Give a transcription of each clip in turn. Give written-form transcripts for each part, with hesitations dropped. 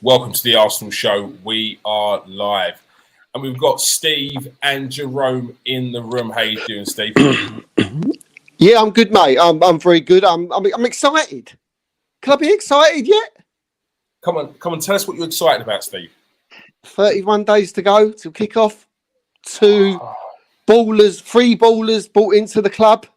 Welcome to the Arsenal Show. We are live. And we've got Steve and Jerome in the room. How you doing, Steve? Yeah, I'm good, mate. I'm very good. I'm excited. Can I be excited yet? Come on. Tell us what you're excited about, Steve. 31 days to go to kick off. Three ballers brought into the club.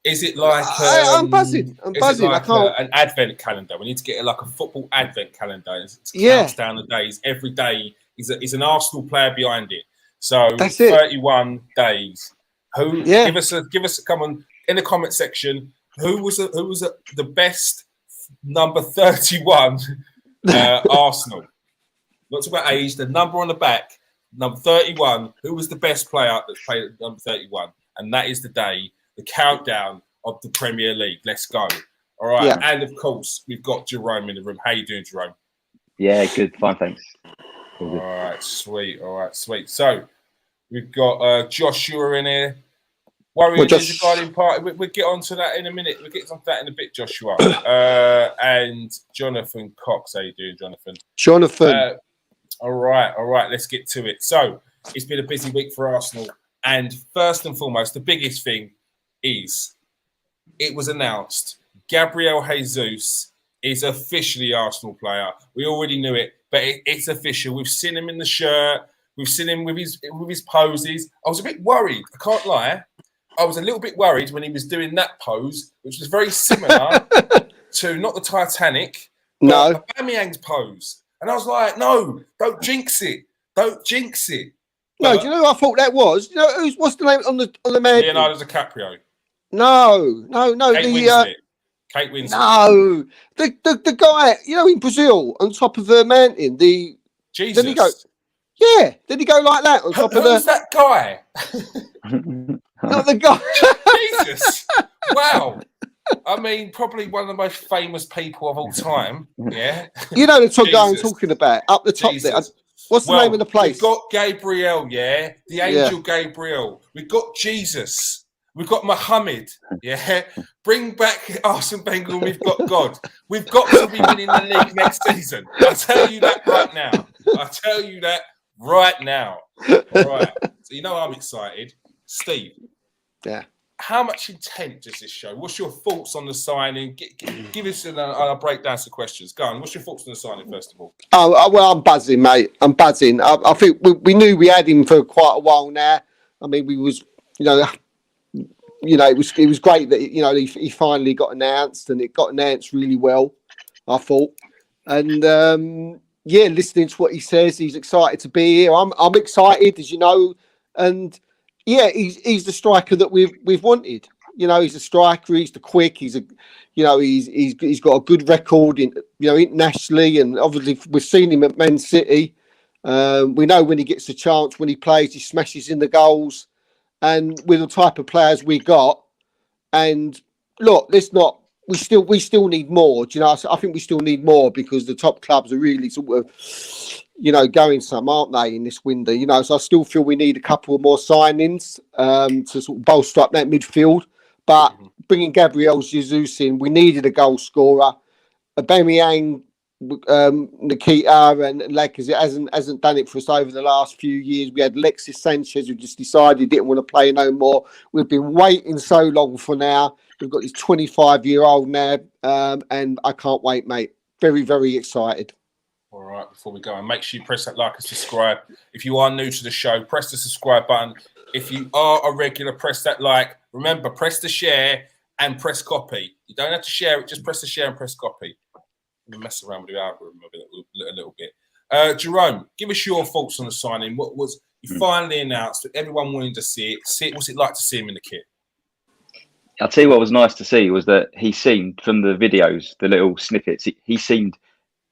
Is it like I'm buzzing. I'm buzzing. Like I can't. An advent calendar? We need to get like a football advent calendar. It counts down the days. Every day is an Arsenal player behind it. So That's 31 days. Give us come on in the comment section. Who was the best number 31 Arsenal? Not talking about age. The number on the back, number 31. Who was the best player that played at number 31? And that is the day. The countdown of the Premier League. Let's go. All right. Yeah. And of course, we've got Jerome in the room. How you doing, Jerome? Yeah, good. Fine, thanks. All right, sweet. So we've got Joshua in here. Worrying there's a garden party. We'll get on to that in a minute. We'll get on to that in a bit, Joshua. And Jonathan Cox. How you doing, Jonathan? Jonathan. All right. Let's get to it. So it's been a busy week for Arsenal. And first and foremost, the biggest thing is it was announced Gabriel Jesus is officially Arsenal player. We already knew it, but it's official. We've seen him in the shirt. We've seen him with his poses. I was a bit worried. I can't lie. I was a little bit worried when he was doing that pose, which was very similar to not the Titanic, but Aubameyang's pose. And I was like, no, don't jinx it. Don't jinx it. No, do you know who I thought that was? You know, what's the name on the man? Leonardo DiCaprio. No. Kate Winslet. No, the guy, you know, in Brazil, on top of the mountain. Jesus. Did he go? Yeah. Did he go like that on top of the? Who's that guy? Not the guy. Jesus. Wow. I mean, probably one of the most famous people of all time. Yeah. You know the top guy I'm talking about, up the top there. What's the name of the place? We've got Gabriel, the angel Gabriel. We've got Jesus. We've got Muhammad, Bring back Arsene Wenger and we've got God. We've got to be winning the league next season. I'll tell you that right now. All right. So you know I'm excited. Steve. Yeah. How much intent does this show? What's your thoughts on the signing? Give us I'll break down some questions. Go on. What's your thoughts on the signing, first of all? Oh, well, I'm buzzing, mate. I'm buzzing. I think we knew we had him for quite a while now. I mean, we was, it was great that, he finally got announced, and it got announced really well, I thought. And, listening to what he says, he's excited to be here. I'm excited, as you know, and... yeah, he's the striker that we've wanted. He's a striker. He's the quick. He's got a good record internationally, and obviously we've seen him at Man City. We know when he gets a chance, when he plays, he smashes in the goals. And with the type of players we got, and look, we still need more. I think we still need more, because the top clubs are really sort of, going some, aren't they, in this window? So I still feel we need a couple of more signings to sort of bolster up that midfield. But bringing Gabriel Jesus in, we needed a goal scorer. Aubameyang, Nikita, and Lacazette hasn't done it for us over the last few years. We had Alexis Sanchez, who just decided he didn't want to play no more. We've been waiting so long for now. We've got this 25-year-old now, and I can't wait, mate. Very, very excited. All right, before we go, and make sure you press that like and subscribe. If you are new to the show, press the subscribe button. If you are a regular, press that like. Remember, press the share and press copy. You don't have to share it, just press the share and press copy. Let me mess around with the algorithm a little bit. Jerome, give us your thoughts on the signing. What was you finally announced? Everyone wanted to see it. What's it like to see him in the kit? I'll tell you what was nice to see was that he seemed, from the videos, the little snippets, he seemed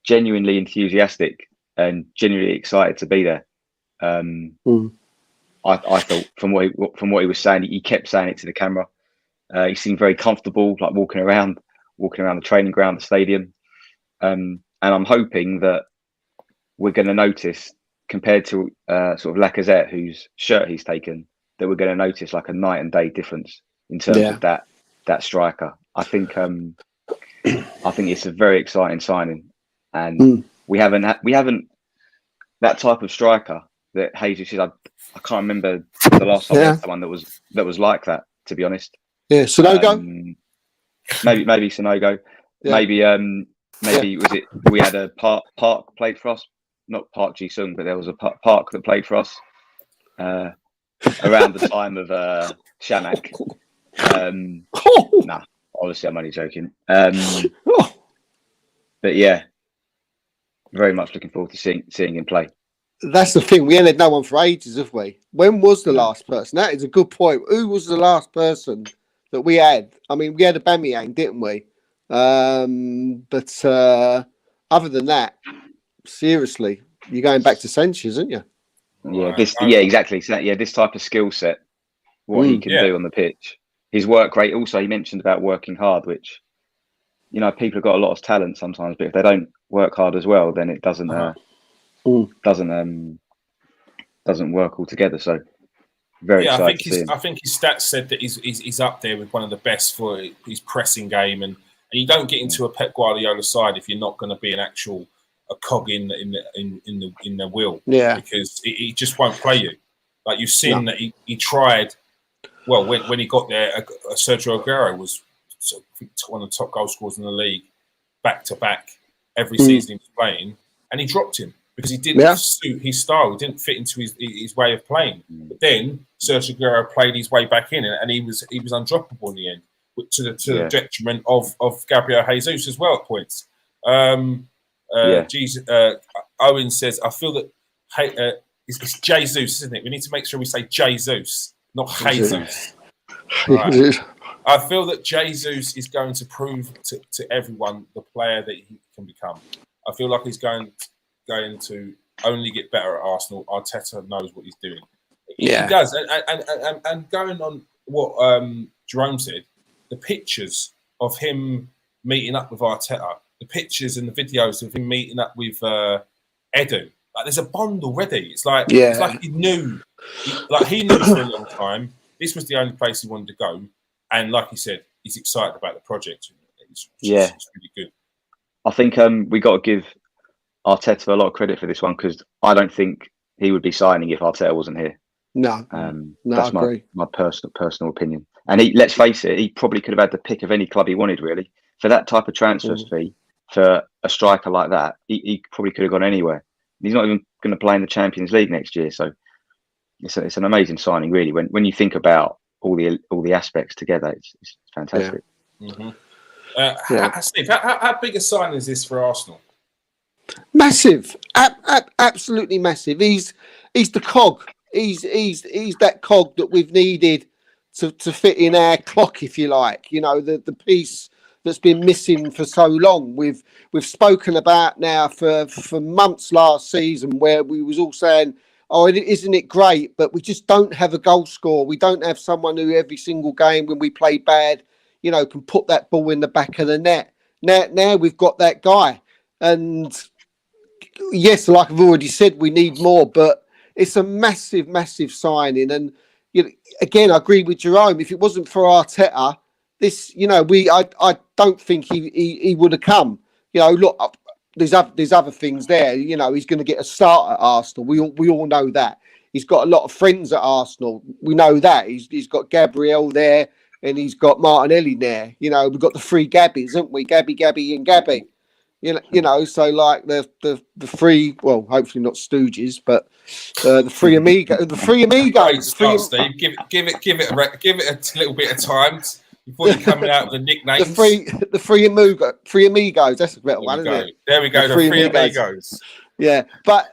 genuinely enthusiastic and genuinely excited to be there. I thought from what he was saying, he kept saying it to the camera. He seemed very comfortable, like walking around the training ground, the stadium. And I'm hoping that we're going to notice, compared to sort of Lacazette, whose shirt he's taken, that we're going to notice like a night and day difference in terms of that striker. I think it's a very exciting signing, and we haven't that type of striker that Jesus is. I can't remember the last time we had someone that was like that. To be honest, yeah, Sonogo, maybe Sonogo, maybe was it? We had a Park played for us, not Park Ji Sung, but there was a Park that played for us around the time of Shamak. Nah, obviously I'm only joking. But yeah, very much looking forward to seeing him play. That's the thing. We ain't had no one for ages, have we? When was the last person? That is a good point. Who was the last person that we had? I mean, we had a Aubameyang, didn't we? But other than that, seriously, you're going back to Sanchez, aren't you? Yeah, exactly. So, yeah, this type of skill set, what he can do on the pitch, his work rate. Also, he mentioned about working hard, which people have got a lot of talent sometimes, but if they don't work hard as well, then it doesn't work altogether. So very excited to see him. I think his stats said that he's up there with one of the best for his pressing game, and you don't get into a Pep Guardiola side if you're not going to be a cog in the wheel, because he just won't play you. Like you've seen that he tried. Well, when he got there, Sergio Aguero was one of the top goal scorers in the league, back to back every season he was playing, and he dropped him because he didn't suit his style. He didn't fit into his way of playing. But then Sergio Aguero played his way back in, and he was undroppable in the end, to the detriment of Gabriel Jesus as well at points. Owen says, I feel that it's Jesus, isn't it? We need to make sure we say Jesus, not Jesus. Right. I feel that Jesus is going to prove to everyone the player that he can become. I feel like he's going to only get better at Arsenal. Arteta knows what he's doing. He does. And going on what Jerome said, the pictures of him meeting up with Arteta, the pictures and the videos of him meeting up with Edu, like there's a bond already. It's like he knew, he knew for a long time this was the only place he wanted to go. And like he said, he's excited about the project. It's really good. I think we got to give Arteta a lot of credit for this one, because I don't think he would be signing if Arteta wasn't here. No, that's my personal opinion. And let's face it, he probably could have had the pick of any club he wanted, really. For that type of transfer fee, for a striker like that, he probably could have gone anywhere. He's not even going to play in the Champions League next year, so it's an amazing signing, really. When you think about all the aspects together, it's fantastic. Steve, how big a sign is this for Arsenal? Massive, absolutely massive. He's the cog. He's that cog that we've needed to fit in our clock, if you like. The piece that's been missing for so long. We've spoken about now for months last season, where we was all saying, "Oh, isn't it great?" But we just don't have a goal scorer. We don't have someone who every single game when we play bad, can put that ball in the back of the net. Now we've got that guy, and yes, like I've already said, we need more, but it's a massive, massive signing. And again, I agree with Jerome. If it wasn't for Arteta, this, I don't think he would have come. Look, there's other things there. He's going to get a start at Arsenal. We all know that. He's got a lot of friends at Arsenal. We know that. He's got Gabriel there, and he's got Martinelli there. We've got the three Gabbys, haven't we? Gabby, and Gabby. So like the three, well, hopefully not Stooges, but the three amigos. Steve, give it a little bit of time before you're coming out with the nicknames. The three amigos. That's a better one, isn't it? There we go. The three amigos. Yeah, but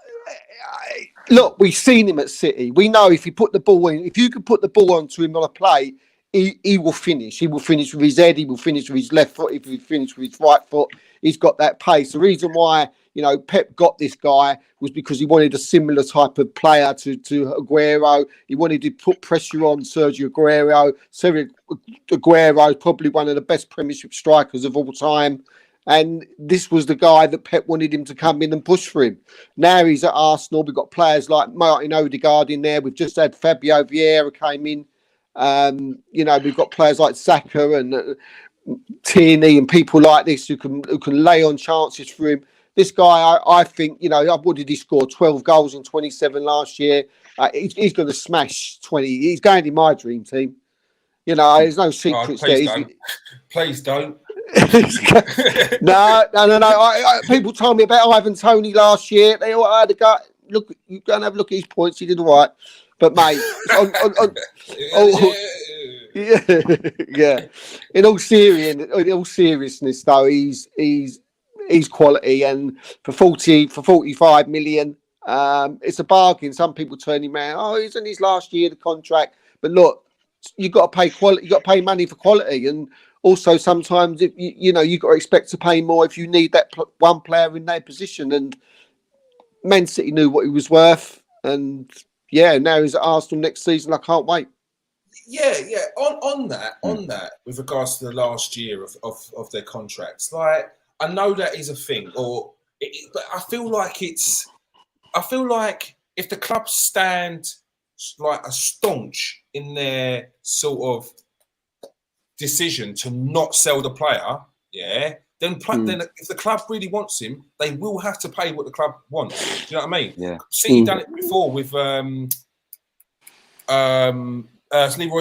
look, we've seen him at City. We know if you put the ball in, if you can put the ball onto him on a play, he will finish. He will finish with his head. He will finish with his left foot. If he finishes with his right foot, he's got that pace. The reason why Pep got this guy was because he wanted a similar type of player to Aguero. He wanted to put pressure on Sergio Aguero. Sergio Aguero is probably one of the best Premiership strikers of all time. And this was the guy that Pep wanted him to come in and push for him. Now he's at Arsenal. We've got players like Martin Odegaard in there. We've just had Fabio Vieira came in. We've got players like Saka and Tierney and people like this who can lay on chances for him. This guy, I think, what did he score? 12 goals in 27 last year. He's going to smash 20. He's going in my dream team. There's no secrets there. Please don't. No. People told me about Ivan Toney last year. They all had a go. Look, you go and have a look at his points. He did all right. But, mate, yeah. In all seriousness, though, he's quality, and for 45 million, it's a bargain. Some people turn him around. Oh, he's in his last year of the contract. But look, you got to pay quality. You got to pay money for quality, and also sometimes if you got to expect to pay more if you need that one player in their position. And Man City knew what he was worth, and now he's at Arsenal next season. I can't wait. Yeah. On that, with regards to the last year of their contracts, like I know that is a thing, but I feel like if the clubs stand like a staunch in their sort of decision to not sell the player, then if the club really wants him, they will have to pay what the club wants. Do you know what I mean? Yeah. City done it before with Leroy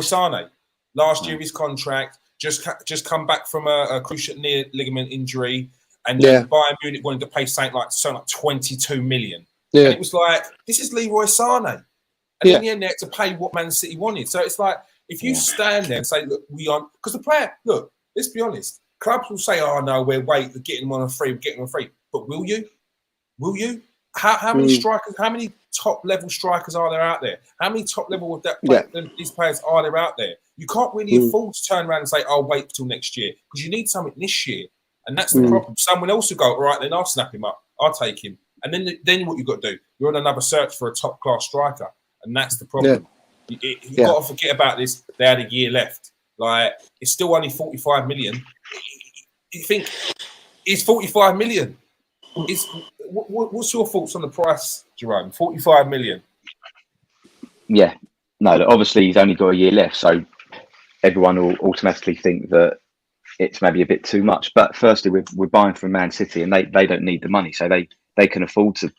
Sané. Last year, his contract just come back from a cruciate near ligament injury, and then Bayern Munich wanted to pay something like 22 million. Yeah. And it was like, this is Leroy Sané. And in the end, they had to pay what Man City wanted. So it's like, if you stand there and say, look, because the player, look, let's be honest, clubs will say, oh no, we're getting them on a free, But will you? Will you? How many strikers, how many top level strikers are there out there? How many top level these players are there out there? You can't really afford to turn around and say, I'll wait till next year, because you need something this year. And that's the problem. Someone else will go, all right, then I'll snap him up. I'll take him. And then what you've got to do, you're on another search for a top class striker. And that's the problem. You've got to forget about this. They had a year left. Like, it's still only 45 million. You think it's 45 million? What's your thoughts on the price, Jerome? 45 million. Yeah. No, obviously he's only got a year left, so everyone will automatically think that it's maybe a bit too much. But firstly, we're buying from Man City, and they don't need the money, so they can afford to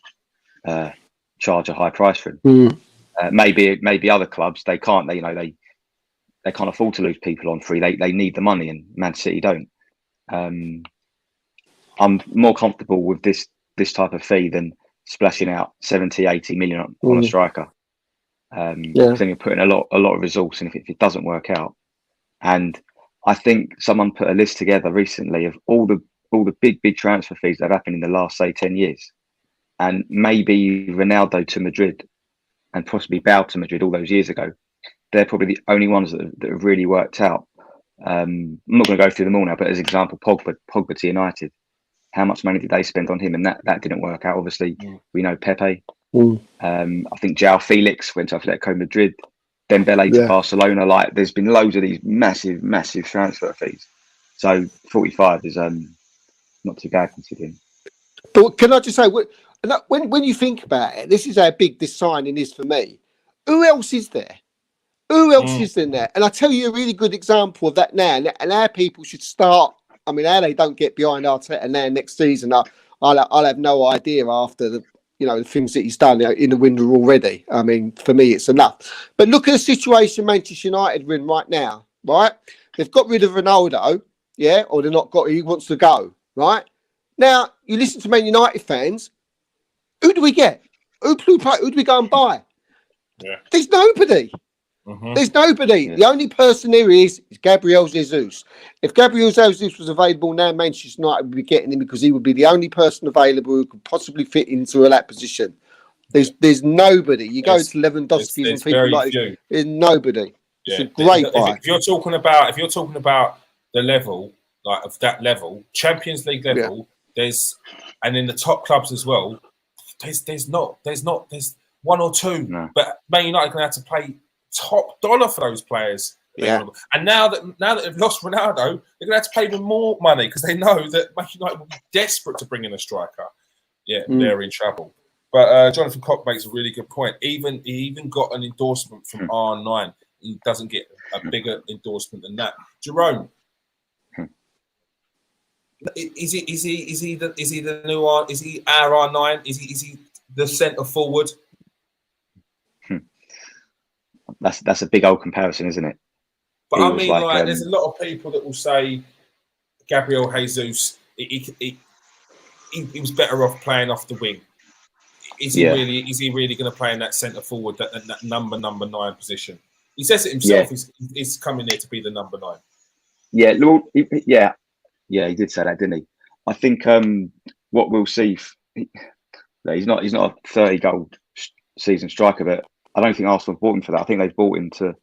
charge a high price for him. Maybe other clubs they can't. They can't afford to lose people on free. They need the money, and Man City don't. I'm more comfortable with this type of fee than splashing out 70, 80 million on a striker. Then you're putting a lot of resource in if it doesn't work out. And I think someone put a list together recently of all the big transfer fees that have happened in the last, say, 10 years. And maybe Ronaldo to Madrid and possibly Bale to Madrid all those years ago. They're probably the only ones that have really worked out. I'm not going to go through them all now, but as an example, Pogba to United. How much money did they spend on him? And that didn't work out. Obviously, we know Pepe. I think João Felix went to Atletico Madrid. Dembele to Barcelona. Like, there's been loads of these massive transfer fees. So 45 is not too bad considering. But can I just say, when you think about it, this is how big this signing is for me. Who else is there? Who else is in there? And I tell you a really good example of that now, and our people should start. I mean, how they don't get behind Arteta now next season, I'll have no idea after the things that he's done in the window already. I mean, for me, it's enough. But look at the situation Manchester United are in right now, right? They've got rid of Ronaldo, or they're not got. He wants to go, right? Now, you listen to Man United fans. Who do we get? Who do we go and buy? Yeah. There's nobody. There's nobody. The only person there is Gabriel Jesus. If Gabriel Jesus was available now, Manchester United would be getting him because he would be the only person available who could possibly fit into that position. There's nobody. You go to Lewandowski and people like this. There's nobody. It's a great buy. If you're talking about the level, like of that level, Champions League level, there's, and in the top clubs as well, there's one or two. No. But Man United are going to have to pay top dollar for those players. And now that they've lost Ronaldo, they're going to have to pay them more money because they know that Man United will be desperate to bring in a striker. They're in trouble. But Jonathan Koch makes a really good point. He even got an endorsement from R9. He doesn't get a bigger endorsement than that. Jerome, Is he the new R? Is he our R9? Is he the centre forward? That's a big old comparison, isn't it? But I mean, like, there's a lot of people that will say Gabriel Jesus, he was better off playing off the wing. Is he really going to play in that centre forward, that number 9 position? He says it himself. He's coming there to be the number 9. Yeah, Lord. Yeah, he did say that, didn't he? I think what we'll see. He's not a 30-goal season striker, but I don't think Arsenal bought him for that. I think they've bought him to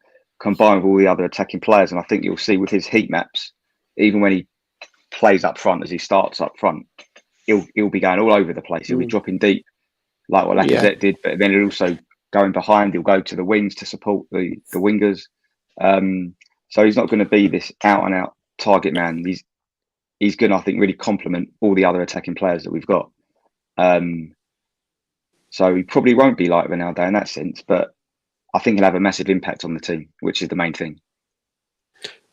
combine with all the other attacking players, and I think you'll see with his heat maps, even when he plays up front, as he starts up front, he'll be going all over the place. He'll be dropping deep, like what Lacazette did, but then he'll also going behind. He'll go to the wings to support the wingers. So he's not going to be this out-and-out target man. He's going to, I think, really complement all the other attacking players that we've got. So he probably won't be like Ronaldo in that sense, but I think he'll have a massive impact on the team, which is the main thing.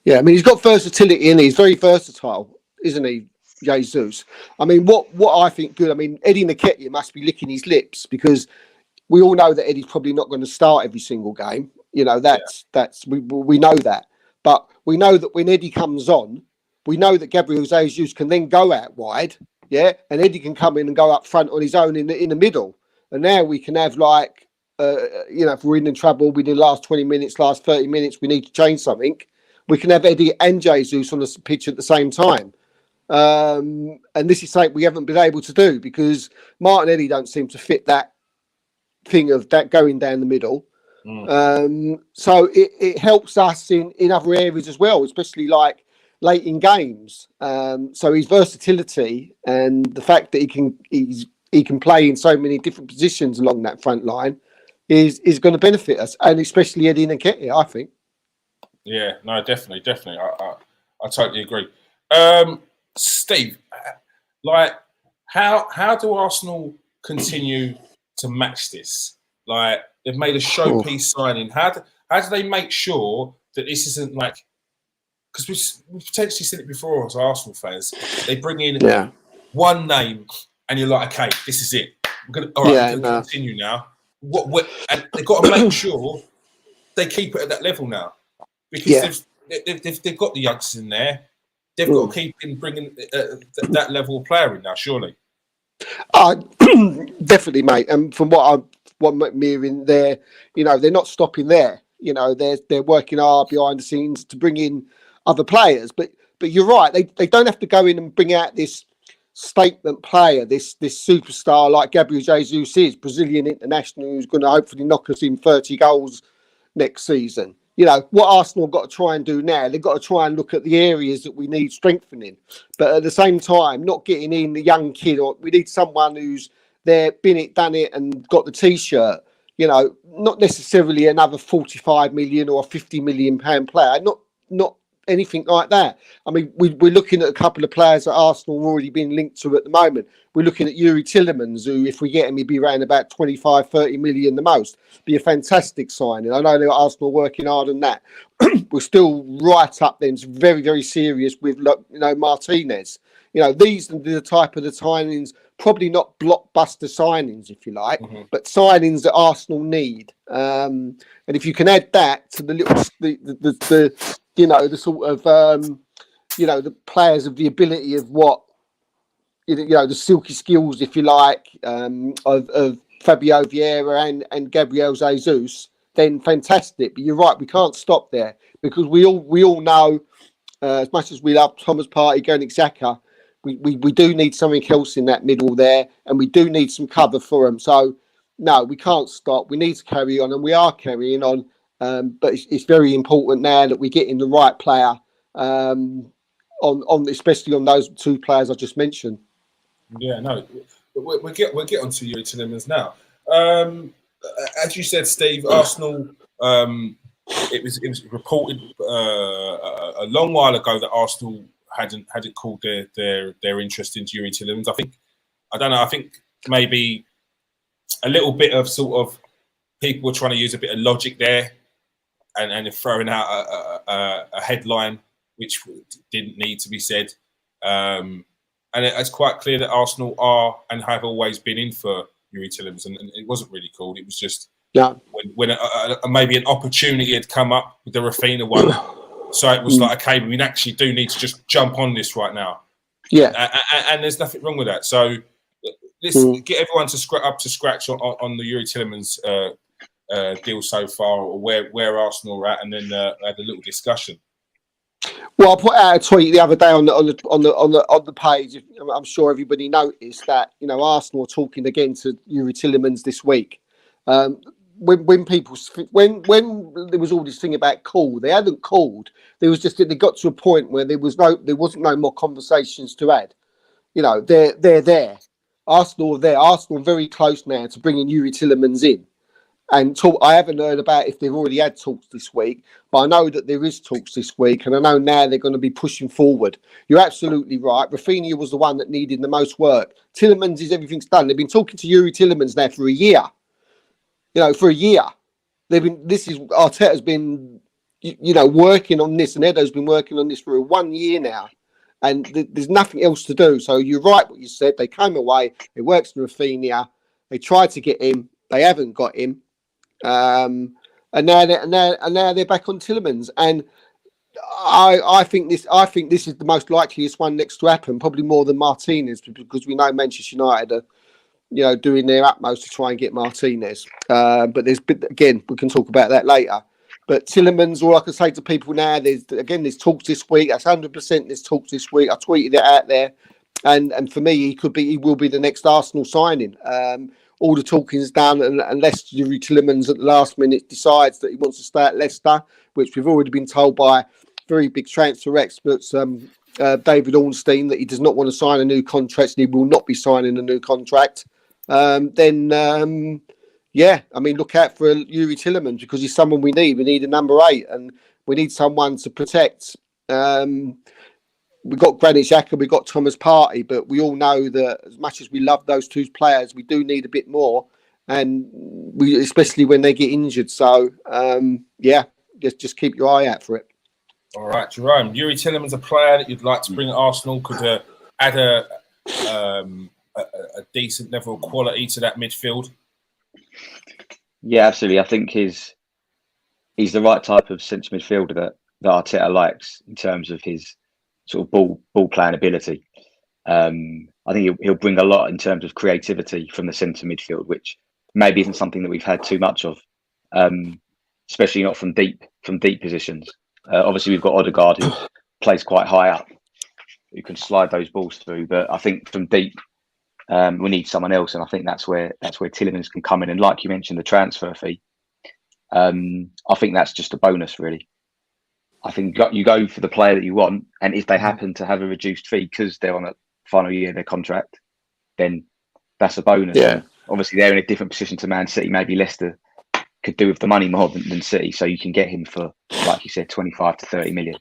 Yeah, I mean, he's got versatility and he's very versatile, isn't he, Jesus? I mean, what I think good, I mean, Eddie Nketiah must be licking his lips because we all know that Eddie's probably not going to start every single game. You know, we know that. But we know that when Eddie comes on, we know that Gabriel Jesus can then go out wide, and Eddie can come in and go up front on his own in the middle. And now we can have like, if we're in trouble within the last 20 minutes, last 30 minutes, we need to change something. We can have Eddie and Jesus on the pitch at the same time. And this is something we haven't been able to do because Martinelli don't seem to fit that thing of that going down the middle. So it helps us in other areas as well, especially like late in games. So his versatility and the fact that he can play in so many different positions along that front line is going to benefit us, and especially Eddie Nketiah, I think. Yeah, no, definitely. I totally agree. Steve, like, how do Arsenal continue to match this? Like, they've made a showpiece signing. How do they make sure that this isn't like? Because we've potentially seen it before as Arsenal fans. They bring in one name, and you're like, okay, this is it. We're gonna continue now. And they've got to make sure they keep it at that level now, because they've got the youngsters in there. They've got to keep bringing that level of player in now, surely. Definitely, mate. And from what I'm hearing there, they're not stopping there. They're working hard behind the scenes to bring in other players. But you're right. They don't have to go in and bring out this statement player, this superstar like Gabriel Jesus is, Brazilian international, who's going to hopefully knock us in 30 goals next season. What Arsenal have got to try and do now, they've got to try and look at the areas that we need strengthening. But at the same time, not getting in the young kid, or we need someone who's there, been it, done it, and got the T-shirt. Not necessarily another 45 million or a 50 million pound player. Not anything like that. I mean, we're looking at a couple of players that Arsenal have already been linked to at the moment. We're looking at Youri Tielemans, who, if we get him, he'd be around about 25, 30 million the most. Be a fantastic signing. I know they're Arsenal working hard on that. We're still right up there. It's very, very serious with, Martinez. These are the type of the signings, probably not blockbuster signings, if you like, but signings that Arsenal need. And if you can add that to the little, the sort of, the players of the ability of what, the silky skills, if you like, of Fabio Vieira and Gabriel Jesus, then fantastic. But you're right, we can't stop there because we all know, as much as we love Thomas Partey, Granit Xhaka, we do need something else in that middle there, and we do need some cover for them. So, no, we can't stop. We need to carry on, and we are carrying on. But it's very important now that we're getting the right player on especially on those two players I just mentioned. Yeah, no, we'll get onto Youri Tielemans now. As you said, Steve, Arsenal. It was reported a long while ago that Arsenal hadn't called their interest into Youri Tielemans. I think maybe a little bit of sort of people were trying to use a bit of logic there and throwing out a headline which didn't need to be said. and it's quite clear that Arsenal are and have always been in for Youri Tielemans, and it wasn't really called. It was just when maybe an opportunity had come up with the Rafinha one. So it was like, okay, we actually do need to just jump on this right now. Yeah. And there's nothing wrong with that. So let's get everyone up to scratch on the Youri Tielemans deal so far, or where Arsenal are at, and then had a little discussion. Well, I put out a tweet the other day on the page. I'm sure everybody noticed that Arsenal are talking again to Youri Tielemans this week. When there was all this thing about call, they hadn't called. There was just they got to a point where there wasn't no more conversations to add. They're there. Arsenal are there. Arsenal are very close now to bringing Youri Tielemans in. And I haven't heard about if they've already had talks this week, but I know that there is talks this week, and I know now they're going to be pushing forward. You're absolutely right. Rafinha was the one that needed the most work. Tielemans is everything's done. They've been talking to Youri Tielemans now for a year. For a year. Arteta's been, working on this, and Edo's been working on this for 1 year now. And there's nothing else to do. So you're right what you said. They came away. It works for Rafinha. They tried to get him. They haven't got him. And now they're back on Tielemans, and I think this is the most likeliest one next to happen, probably more than Martinez, because we know Manchester United are doing their utmost to try and get Martinez. But again, we can talk about that later. But Tielemans, all I can say to people now, there's talks this week. That's 100%. There's talks this week. I tweeted it out there, and for me, he will be the next Arsenal signing. All the talking's done, and unless Youri Tielemans at the last minute decides that he wants to stay at Leicester, which we've already been told by very big transfer experts, David Ornstein, that he does not want to sign a new contract, and he will not be signing a new contract. Then look out for Youri Tielemans, because he's someone we need. We need a number 8, and we need someone to protect. We've got Granit Xhaka, we've got Thomas Partey, but we all know that as much as we love those two players, we do need a bit more, and especially when they get injured. So, just keep your eye out for it. All right, Jerome. Youri Tielemans, a player that you'd like to bring at Arsenal, could add a decent level of quality to that midfield. Yeah, absolutely. I think he's the right type of central midfielder that Arteta likes in terms of his sort of ball playing ability. I think he'll bring a lot in terms of creativity from the centre midfield, which maybe isn't something that we've had too much of, especially not from deep positions. Obviously, we've got Odegaard, who plays quite high up, who can slide those balls through. But I think from deep, we need someone else, and I think that's where Tielemans can come in. And like you mentioned, the transfer fee, I think that's just a bonus, really. I think you go for the player that you want, and if they happen to have a reduced fee because they're on a final year of their contract, then that's a bonus. Yeah. And obviously, they're in a different position to Man City. Maybe Leicester could do with the money more than City, so you can get him for, like you said, 25 to 30 million.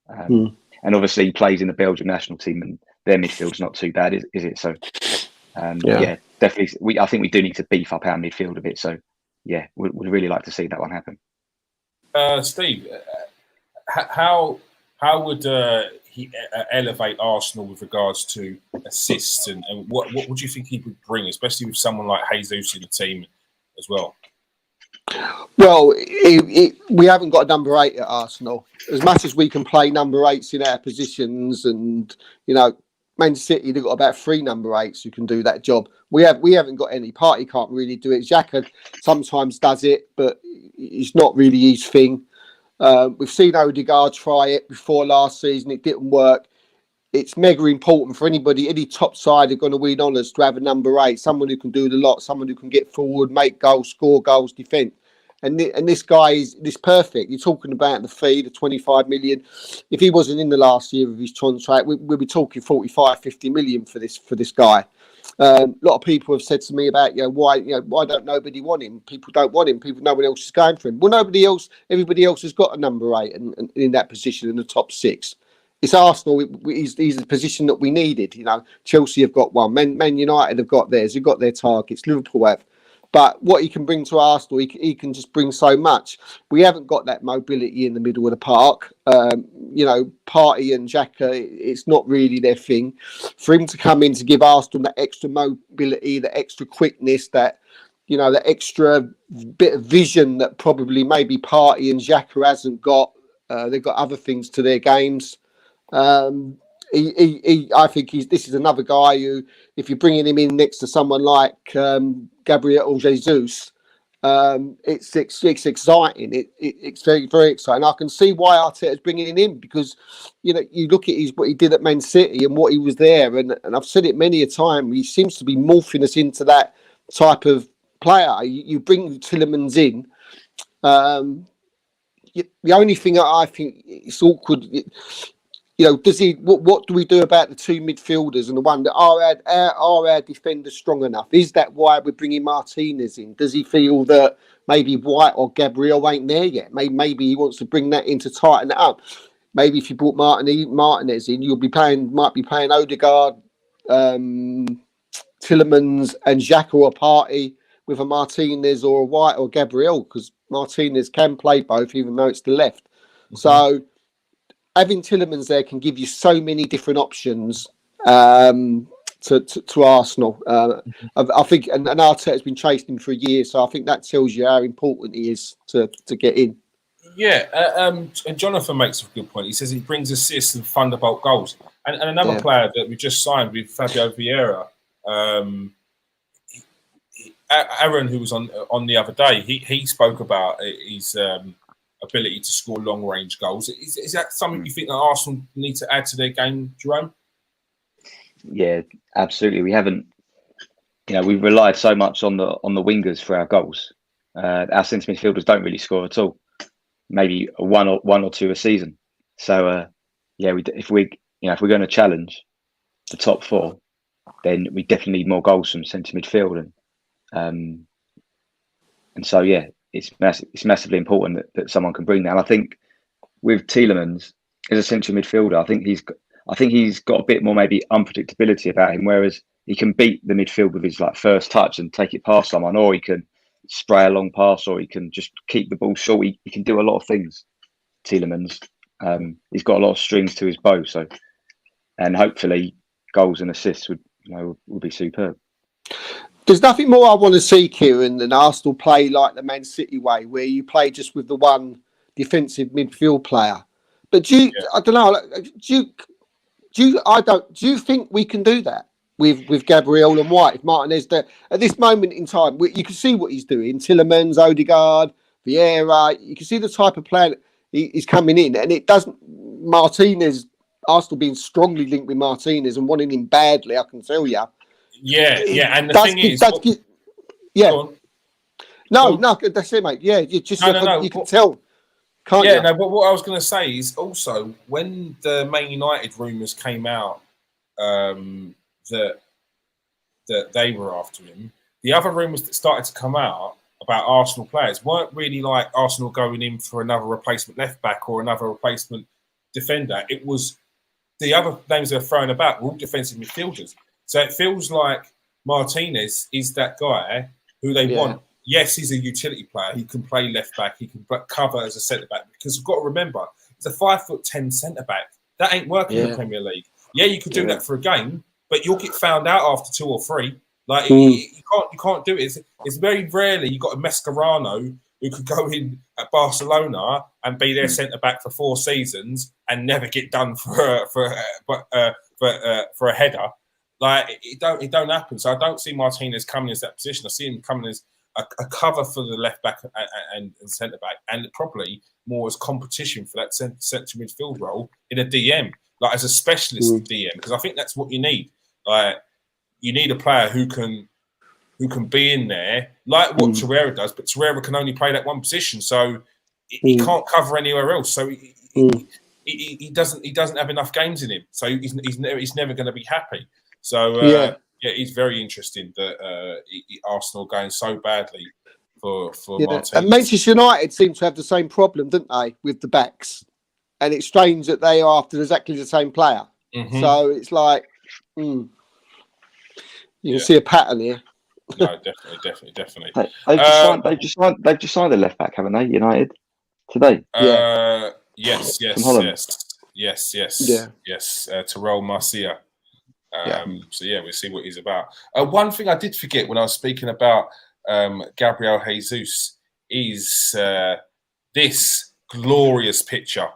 And obviously, he plays in the Belgian national team, and their midfield's not too bad, is it? So, definitely. I think we do need to beef up our midfield a bit. So, yeah, we'd really like to see that one happen. Steve, how would he elevate Arsenal with regards to assists, and what would you think he would bring, especially with someone like Jesus in the team as well? Well, we haven't got a number 8 at Arsenal. As much as we can play number 8s in our positions, and Man City, they've got about 3 number 8s who can do that job. We haven't got any. Partey can't really do it. Xhaka sometimes does it, but it's not really his thing. We've seen Odegaard try it before last season. It didn't work. It's mega important for any top side who are going to win honours to have a number 8, someone who can do the lot, someone who can get forward, make goals, score goals, defend. And this guy is perfect. You're talking about the fee, the 25 million. If he wasn't in the last year of his contract, we'll be talking 45, 50 million for this guy. A lot of people have said to me about why don't nobody want him? People don't want him. No one else is going for him. Well, everybody else has got a number 8 and in that position in the top 6. It's Arsenal. He's the position that we needed. Chelsea have got one. Man United have got theirs. They've got their targets. Liverpool have. But what he can bring to Arsenal, he can just bring so much. We haven't got that mobility in the middle of the park. Partey and Xhaka, it's not really their thing. For him to come in to give Arsenal that extra mobility, that extra quickness, that extra bit of vision that probably maybe Partey and Xhaka hasn't got. They've got other things to their games. I think this is another guy who, if you're bringing him in next to someone like Gabriel or Jesus, it's exciting. It's very, very exciting. I can see why Arteta's bringing him in, because you look at what he did at Man City and what he was there, and I've said it many a time. He seems to be morphing us into that type of player. You bring Tielemans in. The only thing I think it's awkward. Does he? What do we do about the two midfielders and the one that are our defenders strong enough? Is that why we're bringing Martinez in? Does he feel that maybe White or Gabriel ain't there yet? Maybe he wants to bring that in to tighten it up. Maybe if you brought Martinez in, might be playing Odegaard, Tielemans, and Xhaka or Partey with a Martinez or a White or Gabriel, because Martinez can play both, even though it's the left. Mm-hmm. So having Tielemans there can give you so many different options to Arsenal. I think, and Arteta's been chasing him for a year, so I think that tells you how important he is to get in. Yeah, and Jonathan makes a good point. He says he brings assists and thunderbolt goals. And another player that we just signed with Fabio Vieira, Aaron, who was on the other day, he spoke about his ability to score long-range goals. Is that something you think that Arsenal need to add to their game, Jerome? Yeah, absolutely. We haven't, we've relied so much on the wingers for our goals. Our centre midfielders don't really score at all. Maybe one or two a season. So if we're going to challenge the top four, then we definitely need more goals from centre midfield, and so it's massively important that someone can bring that. And I think with Tielemans as a central midfielder, I think he's got a bit more maybe unpredictability about him, whereas he can beat the midfield with his first touch and take it past someone, or he can spray a long pass, or he can just keep the ball short. He can do a lot of things, Tielemans. He's got a lot of strings to his bow, and hopefully goals and assists would be superb. There's nothing more I want to see, Kieran, than Arsenal play like the Man City way, where you play just with the one defensive midfield player. But I don't know. Do you think we can do that with Gabriel and White? If Martinez there at this moment in time, you can see what he's doing. Tielemans, Odegaard, Vieira. You can see the type of player he's coming in, and it doesn't. Martinez, Arsenal being strongly linked with Martinez and wanting him badly, I can tell you. Yeah, and the thing is, that's it, mate. Yeah, you just you can tell, can't you? Yeah, no. But what I was going to say is also when the Man United rumours came out that they were after him, the other rumours that started to come out about Arsenal players weren't really like Arsenal going in for another replacement left back or another replacement defender. It was the other names they were throwing about were all defensive midfielders. So it feels like Martinez is that guy who they want. Yes, he's a utility player. He can play left back. He can cover as a centre back. Because you've got to remember, it's a 5'10" centre back. That ain't working in the Premier League. Yeah, you could do that for a game, but you'll get found out after 2 or 3. Like you can't do it. It's very rarely you got a Mascherano who could go in at Barcelona and be their centre back for 4 seasons and never get done for a header. Like it don't happen. So I don't see Martinez coming as that position. I see him coming as a cover for the left back and centre back, and probably more as competition for that central midfield role in a DM, like as a specialist DM, because I think that's what you need. Like you need a player who can be in there, like what Torreira does, but Torreira can only play that one position, so he can't cover anywhere else. So he doesn't have enough games in him, so he's never going to be happy. So it's very interesting that Arsenal going so badly for Martinez. And Manchester United seem to have the same problem, don't they, with the backs? And it's strange that they are after exactly the same player. Mm-hmm. So it's like you can see a pattern here. No, definitely. They've just signed a left back, haven't they? United today. Yes. From Holland. Yes. Terrell Marcia. Yeah. So yeah, we'll see what he's about. One thing I did forget when I was speaking about Gabriel Jesus is this glorious picture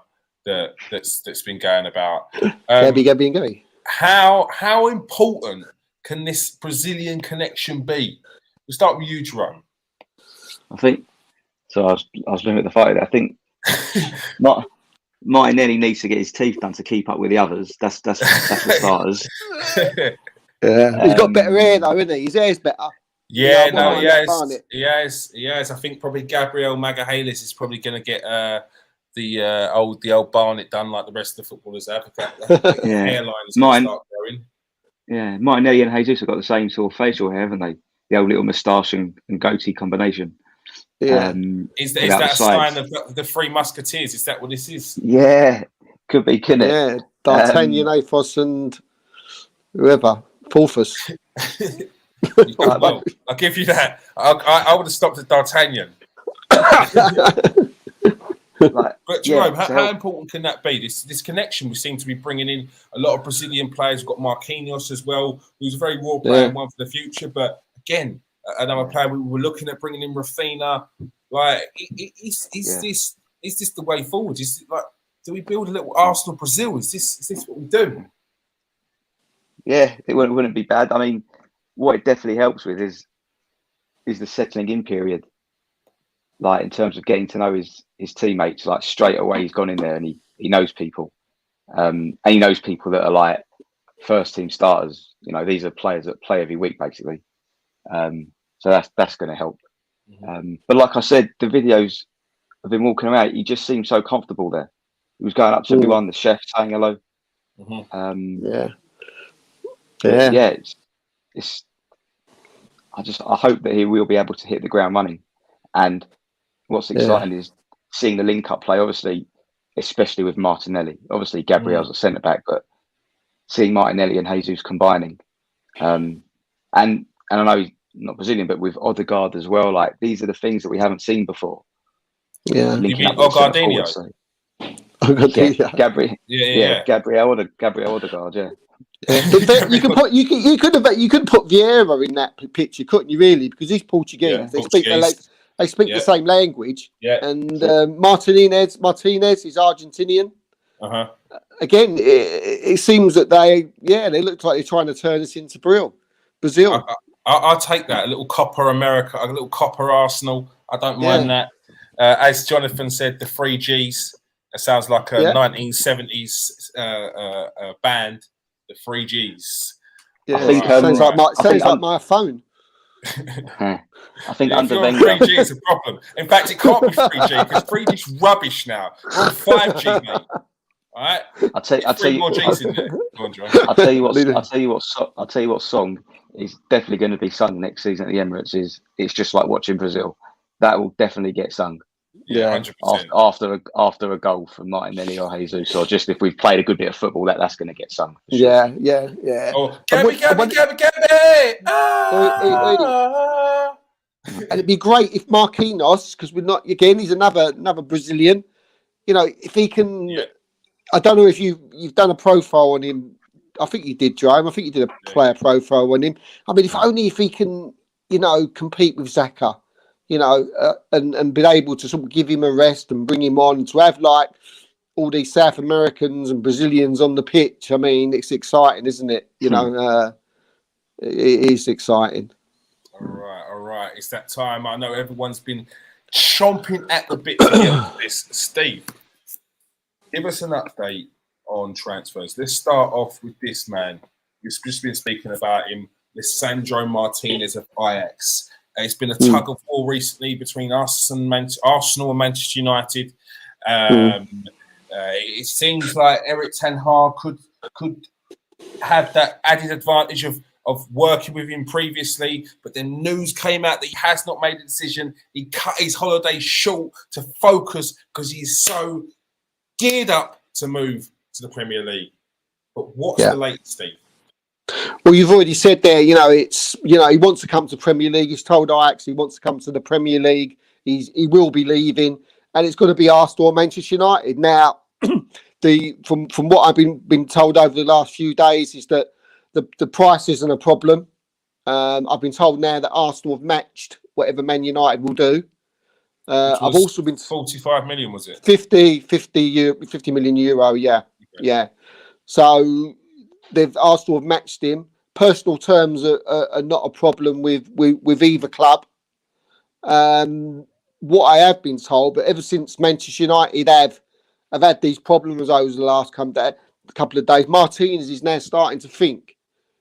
that's been going about. Gabby. How important can this Brazilian connection be? We'll start with you, Jerome. I think so. I was looking at the photo. I think Martinelli needs to get his teeth done to keep up with the others. That's for starters. Yeah, he's got better hair though, isn't he? His hair's better. Yes. I think probably Gabriel Magalhães is probably going to get the old Barnet done like the rest of the footballers have. Hairline is going to start growing. Yeah, Martinelli and Jesus have got the same sort of facial hair, haven't they? The old little moustache and goatee combination. Yeah. Is that a sign of the Three Musketeers? Is that what this is? Yeah, could be, couldn't it? Yeah, D'Artagnan, Athos, and whoever. Porthos. Well, I'll give you that. I would have stopped at D'Artagnan. But Jerome, how important can that be? This connection we seem to be bringing in a lot of Brazilian players. We've got Marquinhos as well, who's a very raw player and one for the future. But again, another player we were looking at bringing in Rafinha. Like, is this the way forward? Is it like, do we build a little Arsenal Brazil? Is this what we do? Yeah, it wouldn't be bad. I mean, what it definitely helps with is the settling in period. Like, in terms of getting to know his teammates, like straight away he's gone in there and he knows people. And he knows people that are like first team starters. You know, these are players that play every week basically. So that's going to help. But like I said, the videos of him walking around, he just seemed so comfortable there. He was going up to everyone, the chef saying hello. It's I hope that he will be able to hit the ground running. And what's exciting is seeing the link-up play, obviously, especially with Martinelli. Obviously, Gabriel's a centre-back, but seeing Martinelli and Jesus combining. And I know he's not Brazilian, but with Odegaard as well, like, these are the things that we haven't seen before. Yeah. You mean Ogardinho? Gabriel Odegaard, yeah. You could put Vieira in that picture, couldn't you? Really, because he's Portuguese. Yeah, they speak the same language. Yeah. And Martinez is Argentinian. Again, it seems that they look like they're trying to turn us into Brazil. I'll take that. A little copper America, a little copper Arsenal. I don't mind that. As Jonathan said, the 3Gs. It sounds like a 1970s band. The 3Gs. Yeah, sounds like my phone. I think under Wenger, 3G is a problem. In fact, it can't be 3G because 3G's rubbish now. We're on 5G, mate. All right. I'll tell you more G's in there. Go on, John. I'll tell you what song is definitely going to be sung next season at the Emirates. It's just like watching Brazil. That will definitely get sung. Yeah, 100%. After a goal from Martinelli or Jesus, or just if we've played a good bit of football, that's going to get sung. Sure. Yeah. Oh, Gabby! And it'd be great if Marquinhos, because we're not again, he's another Brazilian. You know, if he can. Yeah. I don't know if you've done a profile on him. I think you did, Jerome. I think you did a player profile on him. I mean, if he can, compete with Xhaka. And be able to sort of give him a rest and bring him on to have like all these South Americans and Brazilians on the pitch. I mean, it's exciting, isn't it? It is exciting. All right. It's that time. I know everyone's been chomping at the bit to get this. Steve, give us an update on transfers. Let's start off with this man. We've just been speaking about him, Lisandro Martinez of Ajax. It's been a tug of war recently between us and Arsenal and Manchester United. It seems like Erik ten Hag could have that added advantage of working with him previously, but then news came out that he has not made a decision. He cut his holiday short to focus because he's so geared up to move to the Premier League. But what's the latest, Steve? Well, you've already said there, it's, he wants to come to Premier League. He's told Ajax he wants to come to the Premier League. He will be leaving, and it's going to be Arsenal or Manchester United. Now, from what I've been told over the last few days is that the price isn't a problem. I've been told now that Arsenal have matched whatever Man United will do. I've also been 45 million, was it? 50 million euro. Yeah, Okay. yeah. So Arsenal have matched him. Personal terms are not a problem with either club. What I have been told, but ever since Manchester United have had these problems over the last couple of days, Martinez is now starting to think,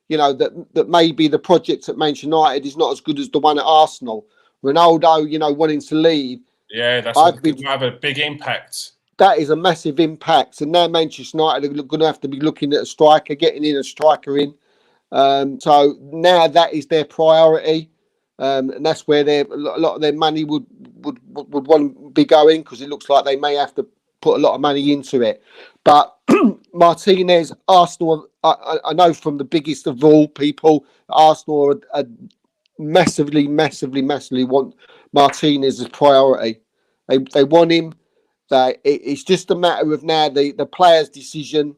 that maybe the project at Manchester United is not as good as the one at Arsenal. Ronaldo, wanting to leave. Yeah, might have a big impact. That is a massive impact. And now Manchester United are going to have to be looking at a striker, getting in a striker in. So now that is their priority. And that's where a lot of their money would want to be going, because it looks like they may have to put a lot of money into it. But Martinez, Arsenal, I know from the biggest of all people, Arsenal are massively want Martinez as priority. They want him. It's just a matter of now the player's decision.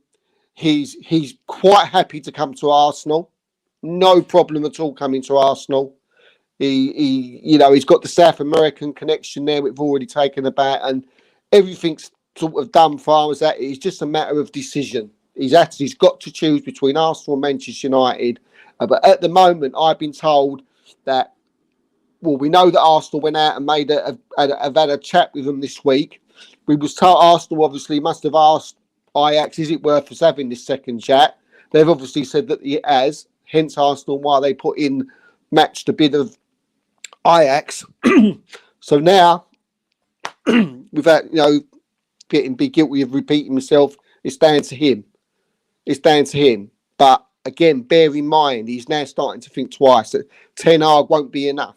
He's quite happy to come to Arsenal. No problem at all coming to Arsenal. He's got the South American connection there, we've already taken about, and everything's sort of done for us. That it's just a matter of decision. He's got to choose between Arsenal and Manchester United. But at the moment, I've been told that, well, we know that Arsenal went out and have had a chat with them this week. We was told Arsenal obviously must have asked Ajax, is it worth us having this second chat? They've obviously said that it has. Hence Arsenal, why they matched a bid of Ajax. So now, without be guilty of repeating myself, it's down to him. But again, bear in mind, he's now starting to think twice. That Ten Hag won't be enough.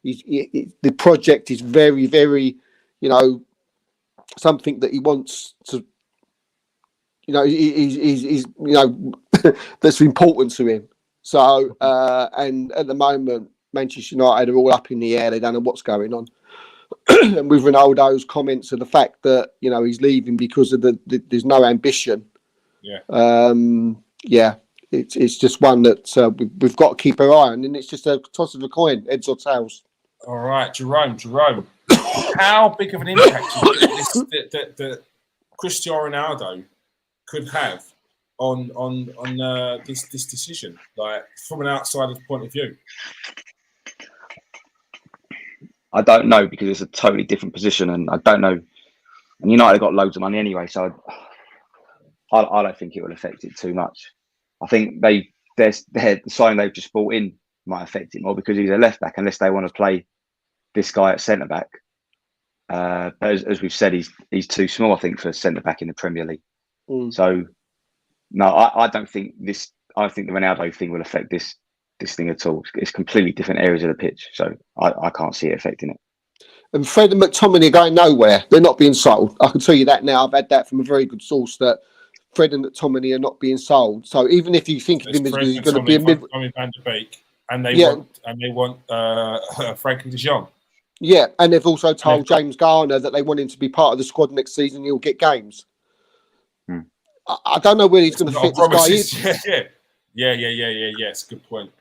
The project is very, very, something that he wants to, he's that's important to him. So, and at the moment, Manchester United are all up in the air. They don't know what's going on. And with Ronaldo's comments of the fact that, he's leaving because of there's no ambition. Yeah. It's just one that we've got to keep our eye on, and it's just a toss of a coin, heads or tails. All right, Jerome. How big of an impact do you think that Cristiano Ronaldo could have on this decision, like from an outsider's point of view? I don't know, because it's a totally different position, and I don't know. And United have got loads of money anyway, so I don't think it will affect it too much. I think the signing they've just brought in might affect it more, because he's a left back, unless they want to play this guy at centre back. But as we've said, he's too small, I think, for centre back in the Premier League. So no, I don't think this. I think the Ronaldo thing will affect this thing at all. It's completely different areas of the pitch, so I can't see it affecting it. And Fred and McTominay are going nowhere. They're not being sold. I can tell you that now. I've had that from a very good source that Fred and McTominay are not being sold. So even if you think of him as going to be a mid, Van der Beek, and they want Frankie de Jong. Yeah, and they've also told James Garner that they want him to be part of the squad next season. He'll get games. I don't know where he's going to fit this guy in. Yeah. It's a good point.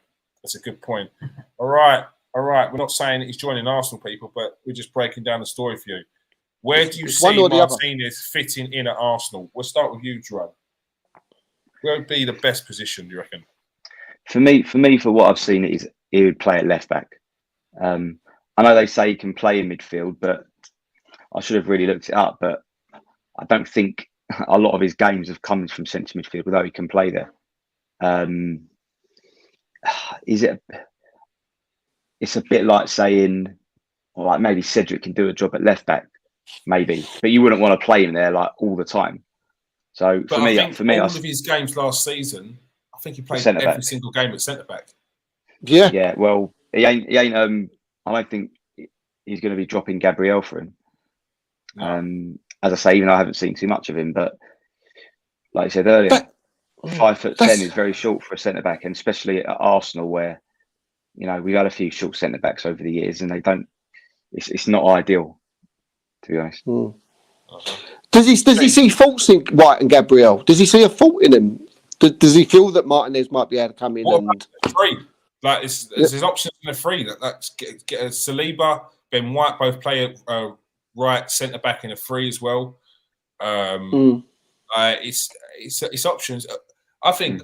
That's a good point. All right. We're not saying that he's joining Arsenal, people, but we're just breaking down the story for you. Where do you see Martinez fitting in at Arsenal? We'll start with you, Jerome. Where would be the best position, do you reckon? For me, for what I've seen, is he would play at left back. I know they say he can play in midfield, but I should have really looked it up. But I don't think a lot of his games have come from centre midfield, although he can play there. It's a bit like saying, or like maybe Cedric can do a job at left back, maybe, but you wouldn't want to play him there like all the time. So for me, all of his games last season, I think he played every single game at centre back. Yeah. Well, he ain't. I don't think he's going to be dropping Gabriel for him. No. As I say, even though I haven't seen too much of him, but like I said earlier, 5'10" is very short for a centre back, and especially at Arsenal, where we've had a few short centre backs over the years, and they don't. It's not ideal, to be honest. Does he see faults in White and Gabriel? Does he see a fault in him? Does he feel that Martinez might be able to come in? What about the free? Like, there's options in the free. That's get Saliba, Ben White both play right centre back in a free as well. It's options. I think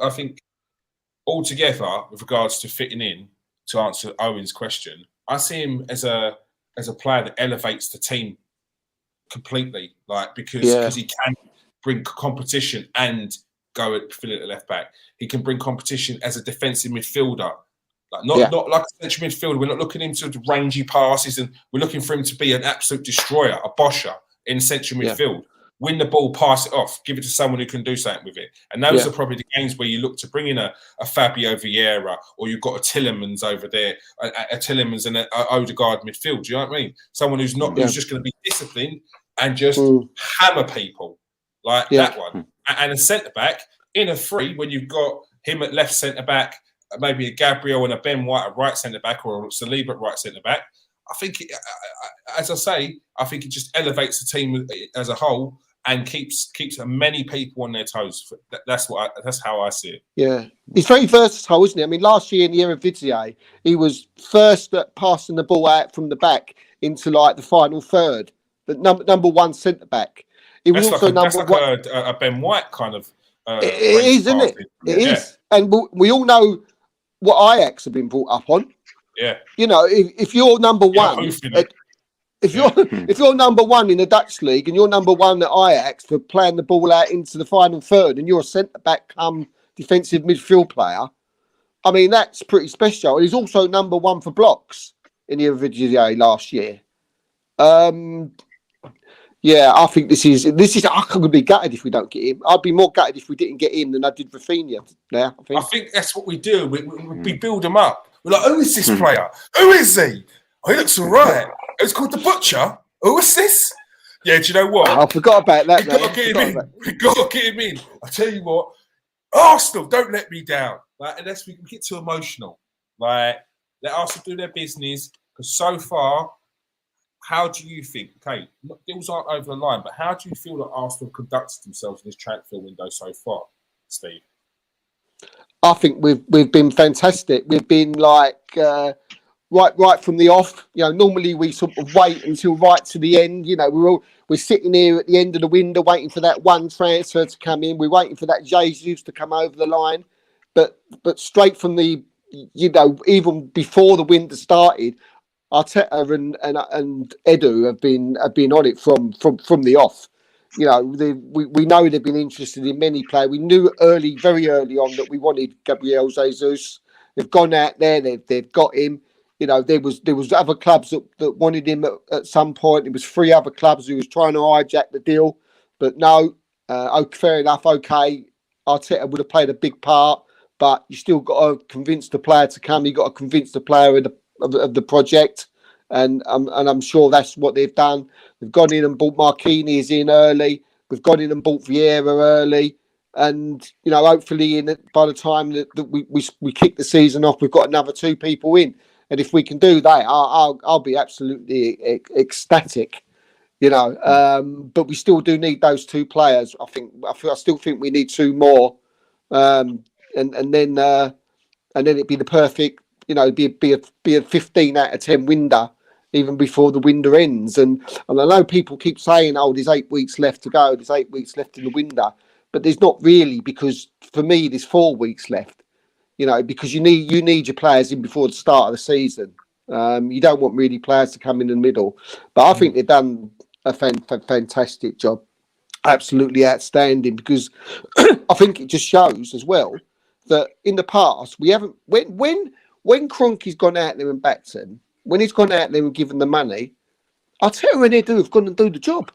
altogether, with regards to fitting in, to answer Owen's question, I see him as a player that elevates the team completely, because he can bring competition and go at filling at left back. He can bring competition as a defensive midfielder, not like a central midfielder. We're not looking into the rangy passes, and we're looking for him to be an absolute destroyer, a bosher in central midfield. Win the ball, pass it off, give it to someone who can do something with it. And those are probably the games where you look to bring in a Fabio Vieira, or you've got a Tielemans over there, a Tielemans and an Odegaard midfield. Do you know what I mean? Someone who's not who's just going to be disciplined and just hammer people like that one. And a centre back in a free, when you've got him at left centre back, maybe a Gabriel and a Ben White at right centre back, or a Saliba at right centre back. I think, as I say, I think it just elevates the team as a whole and keeps many people on their toes. That's how I see it. Yeah, he's very versatile, isn't he? I mean, last year in the Eredivisie, he was first at passing the ball out from the back into the final third, but number one centre back. He was also a Ben White kind of. It is, isn't it? It is, and we all know what Ajax have been brought up on. Yeah, if you're number one, if you're number one in the Dutch league and you're number one at Ajax for playing the ball out into the final third, and you're a centre back come defensive midfield player, I mean that's pretty special. He's also number one for blocks in the Eredivisie last year. I think this is. I could be gutted if we don't get him. I'd be more gutted if we didn't get him than I did Rafinha. I think that's what we do. We build him up. We're like, who is this player? Who is he? Oh, he looks all right. It's called the Butcher. Who is this? Yeah, do you know what? I forgot about that. We got to get him in. We got to get him in. I tell you what, Arsenal, don't let me down. Unless we get too emotional. Let Arsenal do their business. Because so far, how do you think? Okay, deals aren't over the line, but how do you feel that Arsenal conducted themselves in this transfer window so far, Steve? I think we've been fantastic. We've been right from the off. Normally we sort of wait until right to the end. We're sitting here at the end of the window waiting for that one transfer to come in. We're waiting for that Jesus to come over the line. But straight from the even before the window started, Arteta and Edu have been on it from the off. We know they've been interested in many players. We knew very early on that we wanted Gabriel Jesus. They've gone out there. They've got him. There was other clubs that wanted him at some point. There was 3 other clubs who was trying to hijack the deal, but no. Fair enough. Okay, Arteta would have played a big part, but you still got to convince the player to come. You got to convince the player of the project, and I'm sure that's what they've done. We've gone in and bought Marquinhos in early. We've gone in and bought Vieira early, and hopefully by the time that we kick the season off, we've got another 2 people in. And if we can do that, I'll be absolutely ecstatic. But we still do need those 2 players. I still think we need 2 more, and then it'd be the perfect. Be a 15 out of 10 window even before the window ends. And I know people keep saying, "Oh, there's 8 weeks left to go. There's 8 weeks left in the window," but there's not really, because for me there's 4 weeks left. Because you need your players in before the start of the season. You don't want really players to come in the middle. But I think they've done a fantastic job, absolutely outstanding. Because I think it just shows as well that in the past we haven't when Kroenke's gone out there and backed him, when he's gone out there and given the money, Arteta and Edu have gone and do the job.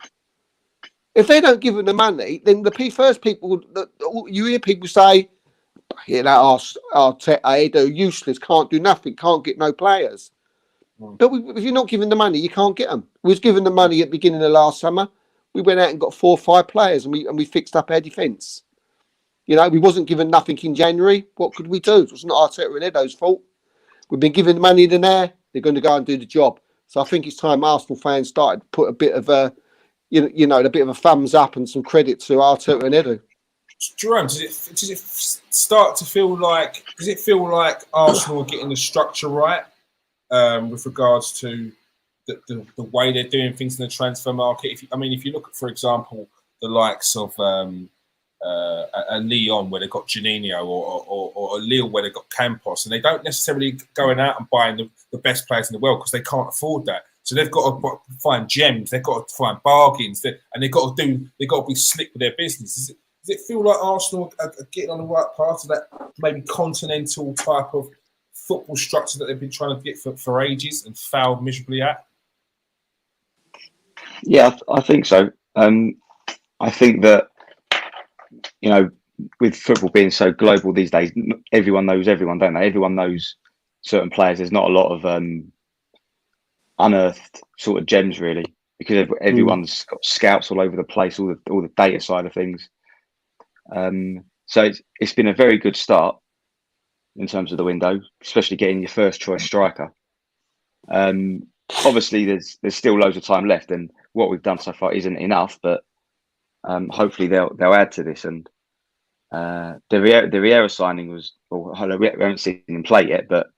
If they don't give him the money, then the first people that you hear people say, Arteta, Edu, useless, can't do nothing, can't get no players. But if you're not giving the money, you can't get them. We was given the money at the beginning of last summer. We went out and got 4 or 5 players, and we fixed up our defence. You know, we wasn't given nothing in January. What could we do? It wasn't Arteta and Edo's fault. We've been given money in there. They're going to go and do the job. So I think it's time Arsenal fans started to put a bit of a, a bit of a thumbs up and some credit to Arteta and Edo. Jerome, does it start to feel like? Does it feel like Arsenal are getting the structure right with regards to the way they're doing things in the transfer market? If you look at, for example, the likes of a Lyon where they've got Juninho or a Lille where they've got Campos, and they don't necessarily going out and buying the best players in the world because they can't afford that. So they've got to find gems, they've got to find bargains, and they've got to be slick with their business. Does it feel like Arsenal are getting on the right path of that maybe continental type of football structure that they've been trying to get for ages and failed miserably at? Yeah, I think so. I think that, with football being so global these days, everyone knows everyone, don't they? Everyone knows certain players. There's not a lot of unearthed sort of gems, really, because everyone's got scouts all over the place, all the data side of things. So it's been a very good start in terms of the window, especially getting your first choice striker. Obviously, there's still loads of time left, and what we've done so far isn't enough. But hopefully they'll add to this. And the Vieira signing was, we haven't seen him play yet, but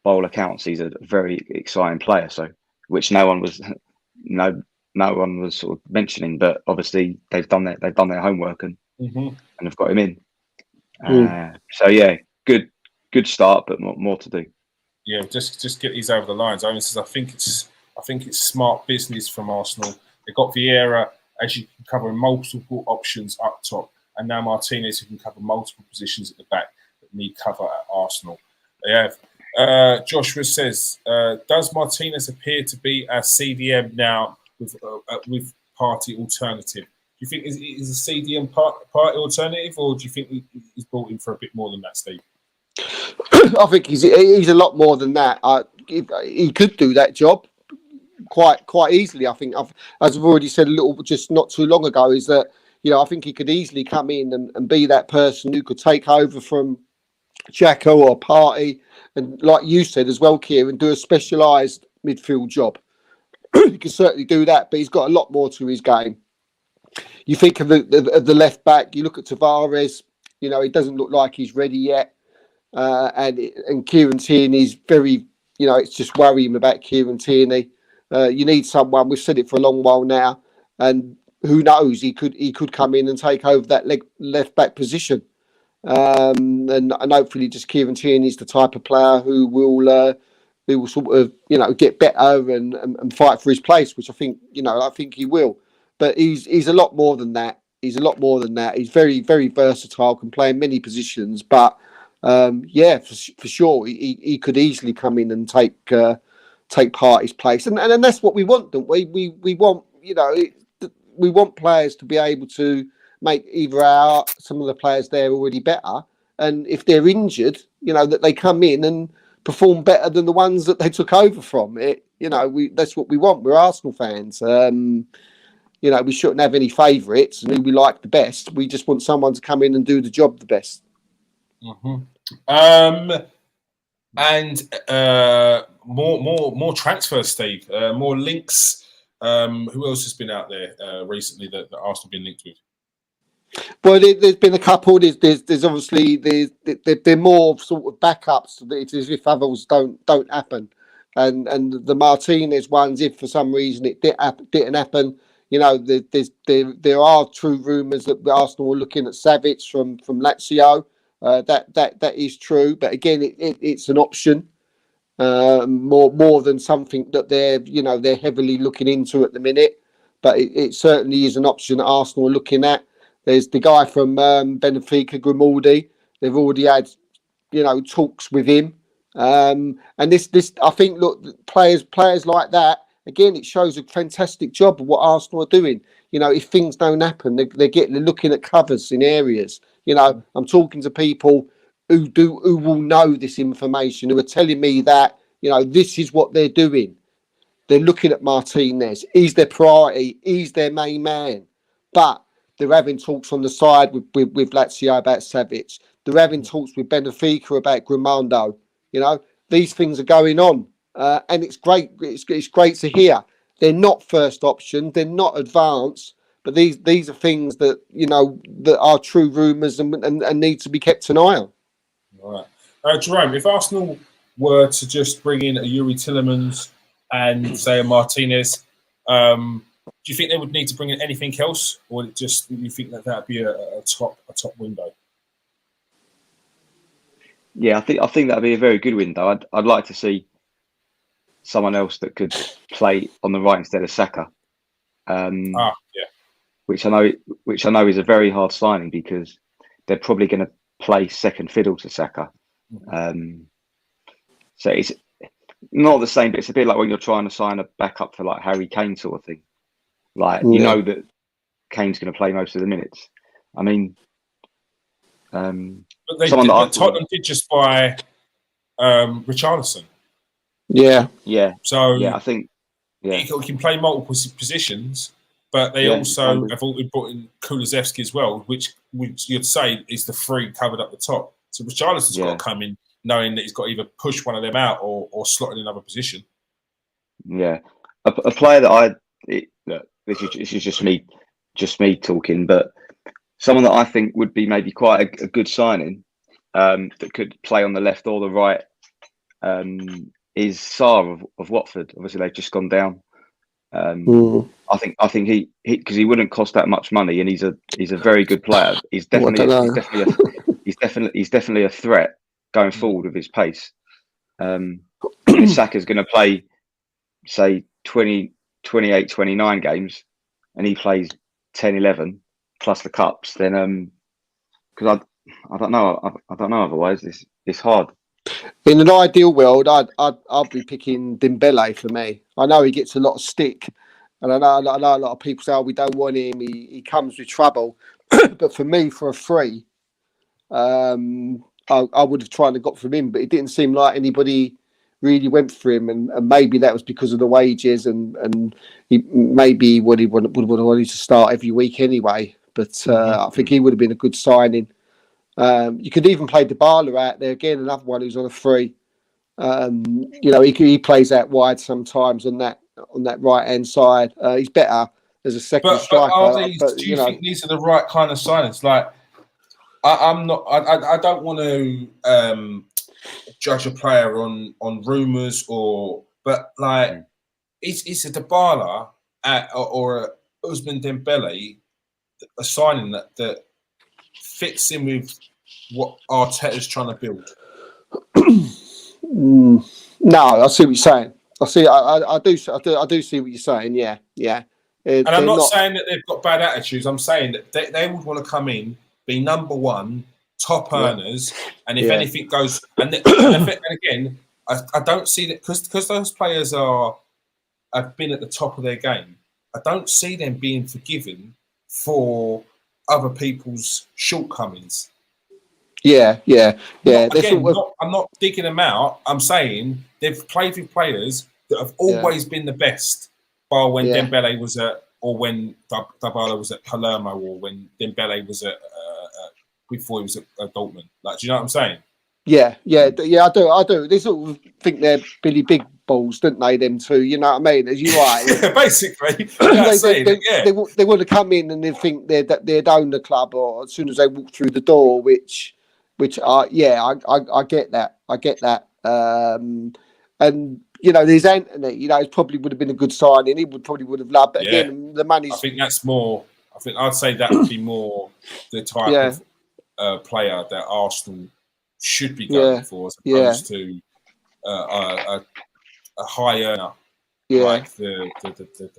by all accounts, he's a very exciting player. So which no one was sort of mentioning, but obviously they've done their homework and have got him in. So yeah, good start, but more to do. Yeah, just get these over the lines. I think it's smart business from Arsenal. They've got Vieira, as you can cover multiple options up top, and now Martinez, who can cover multiple positions at the back that need cover at Arsenal. They have. Joshua says, does Martinez appear to be a CDM now with party alternative? Do you think is a CDM party alternative, or do you think he's brought in for a bit more than that, Steve? I think he's a lot more than that. He could do that job quite easily. I think, as I've already said a little, just not too long ago, is that I think he could easily come in and be that person who could take over from Jacko or Partey, and like you said as well, Kieran, do a specialised midfield job. He can certainly do that, but he's got a lot more to his game. You think of the left back. You look at Tavares. He doesn't look like he's ready yet. And Kieran Tierney's very, it's just worrying about Kieran Tierney. You need someone. We've said it for a long while now, and who knows? He could come in and take over that left back position. And hopefully, just Kieran Tierney's the type of player who will sort of get better and fight for his place, which I think he will. But he's a lot more than that. He's very, very versatile, can play in many positions. But for sure, he could easily come in and take Partey's place, and that's what we want, don't we? We want we want players to be able to make either some of the players there already better, and if they're injured, that they come in and perform better than the ones that they took over from. That's what we want. We're Arsenal fans. We shouldn't have any favourites and who we like the best. We just want someone to come in and do the job the best. More transfers, Steve. More links. Who else has been out there recently that Arsenal have been linked with? Well, there's been a couple. There's obviously they're more sort of backups. It's as if others don't happen, and the Martinez ones, if for some reason it didn't happen, there are true rumours that Arsenal are looking at Savic from Lazio. That is true, but again, it's an option more than something that they're heavily looking into at the minute. But it certainly is an option that Arsenal are looking at. There's the guy from Benfica, Grimaldi. They've already had talks with him, and this I think, look, players like that, again, it shows a fantastic job of what Arsenal are doing. If things don't happen, they're looking at covers in areas. I'm talking to people who will know this information, who are telling me that, this is what they're doing. They're looking at Martinez. He's their priority. He's their main man. But They're having talks on the side with Lazio about Savic. They're having talks with Benfica about Grimando. You know, these things are going on, and it's great. It's great to hear. They're not first option. They're not advanced. But these are things that, you know, that are true rumours and need to be kept an eye on. All right. Jerome, if Arsenal were to just bring in a Youri Tielemans and say a Martinez, do you think they would need to bring in anything else, or would it just, you think that would be a top window? Yeah, I think that'd be a very good window. I'd like to see someone else that could play on the right instead of Saka. Yeah. Which I know is a very hard signing, because they're probably going to play second fiddle to Saka. So it's not the same, but it's a bit like when you're trying to sign a backup for like Harry Kane sort of thing. Like, you know that Kane's going to play most of the minutes. I mean, but Tottenham did just buy Richarlison. Yeah. So yeah, I think he can play multiple positions. But they also have brought in Kulusevski as well, which you'd say is the three covered up the top. So Richarlison's got to come in knowing that he's got to either push one of them out or slot in another position. Yeah, a player that this is just me talking, but someone that I think would be maybe quite a good signing, that could play on the left or the right, is Sarr of Watford. Obviously, they've just gone down. I think he because he wouldn't cost that much money, and he's a very good player. He's definitely a threat going forward with his pace. If Saka's going to play, say 28, 29 games, and he plays 10, 11 plus the cups, then because I don't know otherwise it's hard. In an ideal world, I'd be picking Dembele for me. I know he gets a lot of stick, and I know a lot of people say, "Oh, we don't want him. He comes with trouble." But for me, for a free, I would have tried to got from him. But it didn't seem like really went for him, and maybe that was because of the wages, and maybe he would have wanted to start every week anyway. But I think he would have been a good signing. You could even play Dybala out there again, another one who's on a free. You know, he plays out wide sometimes on that right hand side. He's better as a second striker. Do you think these are the right kind of signings? Like, I'm not. I don't want to judge a player on rumours but like, is a Dybala or a Ousmane Dembele a signing that fits in with what Arteta's trying to build? No, I see what you're saying. I do see what you're saying. Yeah. And I'm not saying that they've got bad attitudes. I'm saying that they would want to come in, be number one, top earners, and if anything goes, and again, I don't see that because those players have been at the top of their game. I don't see them being forgiven for other people's shortcomings. Yeah. I'm not digging them out. I'm saying they've played with players that have always been the best, bar when Dembele was or when Dybala was at Palermo, or when Dembele was at before he was at Dortmund. Like, do you know what I'm saying? Yeah. I do. They sort of think they're Billy Big Balls, don't they? Them two, you know what I mean? As you are, basically. They want to come in and they think they'd own the club, or as soon as they walk through the door, which I get that. And you know, there's Anthony. You know, it probably would have been a good signing. He probably would have loved. But again, the money's. I think that's more. I think I'd say that would be more the type of player that Arsenal should be going for, as opposed to a high earner like the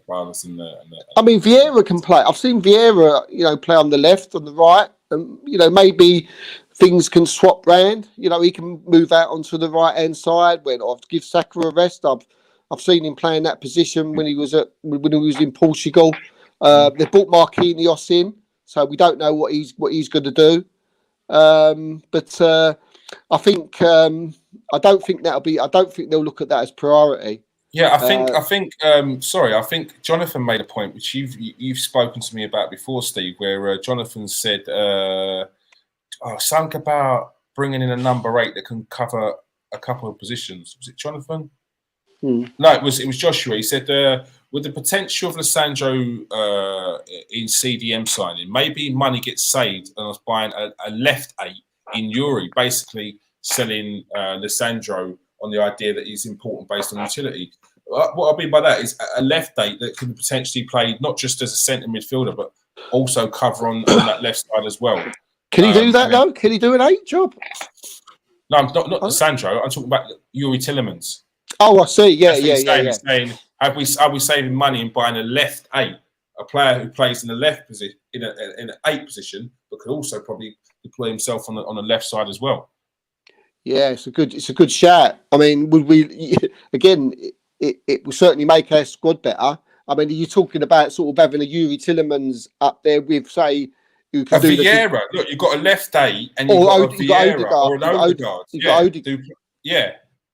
Barnes and the. I mean, Vieira can play. I've seen Vieira, you know, play on the left, on the right, and you know, maybe things can swap round. You know, he can move out onto the right hand side when I've give Saka a rest. I've seen him play in that position when he was in Portugal. They brought Marquinhos in, so we don't know what he's going to do. But I think I don't think they'll look at that as priority. Yeah, I think. Sorry, I think Jonathan made a point which you've spoken to me about before, Steve, where Jonathan said something about bringing in a number 8 that can cover a couple of positions. Was it Jonathan? No, it was Joshua. He said with the potential of Lissandro in CDM signing, maybe money gets saved on us buying a left 8 in Youri, basically selling Lissandro on the idea that he's important based on utility. What I mean by that is a left 8 that can potentially play not just as a centre midfielder, but also cover on that left side as well. Can he do that though? Can he do an 8 job? No, I'm not Lissandro. I'm talking about Youri Tielemans. Oh, I see. Yeah. He's saying, are we saving money in buying a left 8, a player who plays in the left position, in an 8 position, but could also probably deploy himself on the left side as well? Yeah, it's a good shout. I mean, would we again? It will certainly make our squad better. I mean, are you talking about sort of having a Youri Tielemans up there with, say, who can do Vieira? Look, you've got a left 8 and you've got a Vieira or an Odegaard. Yeah.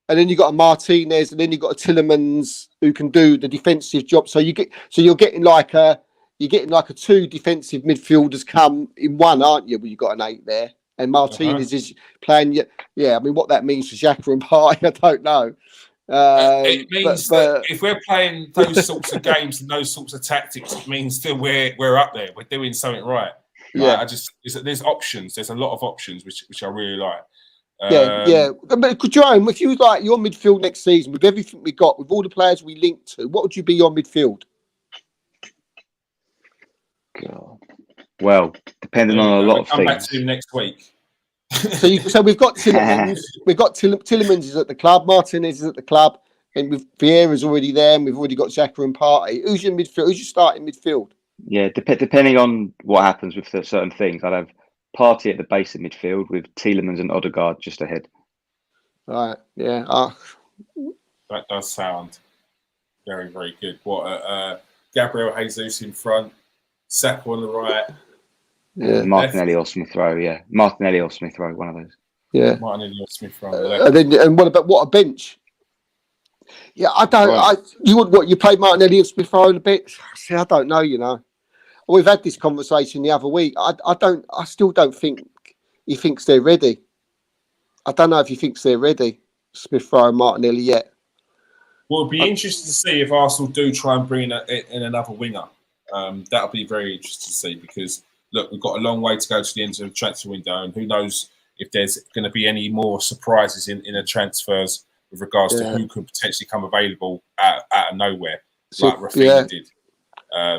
And then you've got a Martinez, and then you've got a Tielemans who can do the defensive job. So you're getting like a 2 defensive midfielders come in one, aren't you? Well, you've got an 8 there, and Martinez is playing. Yeah, I mean, what that means for Xhaka and Partey, I don't know. It means that if we're playing those sorts of games and those sorts of tactics, it means that we're up there. We're doing something right. Yeah, there's options. There's a lot of options which I really like. Yeah. But Jerome, if you like your midfield next season with everything we got, with all the players we linked to, what would you be your midfield? God. Well, depending on a lot of things. Come back to him next week. So we've got Tielemans. We've got Tielemans is at the club. Martinez is at the club, and with Vieira's already there, and we've already got Xhaka and Partey. Who's your midfield? Who's your starting midfield? Yeah, depending on what happens with certain things, I'd have Partey at the base of midfield with Tielemans and Odegaard just ahead. Right. Yeah. That does sound very, very good. What Gabriel Jesus in front, Saka on the right. Yeah. Martinelli or Smith Rowe. Yeah, Martinelli or Smith Rowe. One of those. Yeah. Martinelli or Smith Rowe. And what a bench. Yeah, I don't. Right. You play Martinelli and Smith Rowe a bit? See, I don't know. You know. We've had this conversation the other week. I still don't think he thinks they're ready. I don't know if he thinks they're ready, Smith Rowe and Martinelli, yet. Well, it'd be interesting to see if Arsenal do try and bring in another winger. That'll be very interesting to see because, look, we've got a long way to go to the end of the transfer window, and who knows if there's going to be any more surprises in the transfers with regards to who could potentially come available out of nowhere, like Rafinha did.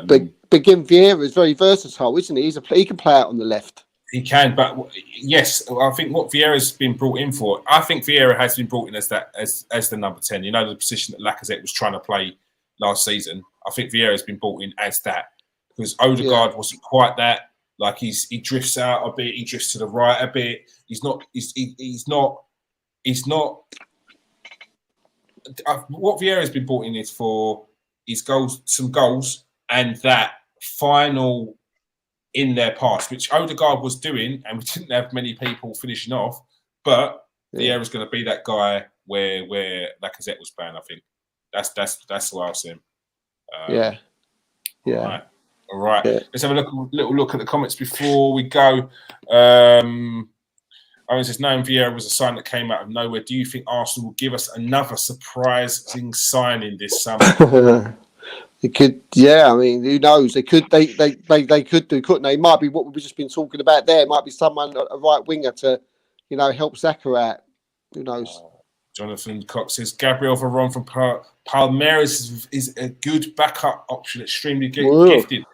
But again, Vieira is very versatile, isn't he? He can play out on the left. He can, but yes, I think what Vieira's been brought in for. I think Vieira has been brought in as the number 10. You know, the position that Lacazette was trying to play last season. I think Vieira's been brought in as that because Odegaard wasn't quite that. Like he drifts out a bit, he drifts to the right a bit. He's not. What Vieira's been brought in is for his goals, some goals, and that final in their pass, which Odegaard was doing, and we didn't have many people finishing off. But Vieira's going to be that guy where Lacazette was playing. I think that's the way I see him. All right. Yeah. Let's have a little look at the comments before we go. Owen says, knowing Vieira was a sign that came out of nowhere, do you think Arsenal will give us another surprising signing this summer? It could, I mean, who knows? They could do, couldn't they? It might be what we've just been talking about there. It might be someone, a right winger to, help Saka out. Who knows? Jonathan Cox says, Gabriel Varane from Palmeiras is a good backup option, extremely gifted.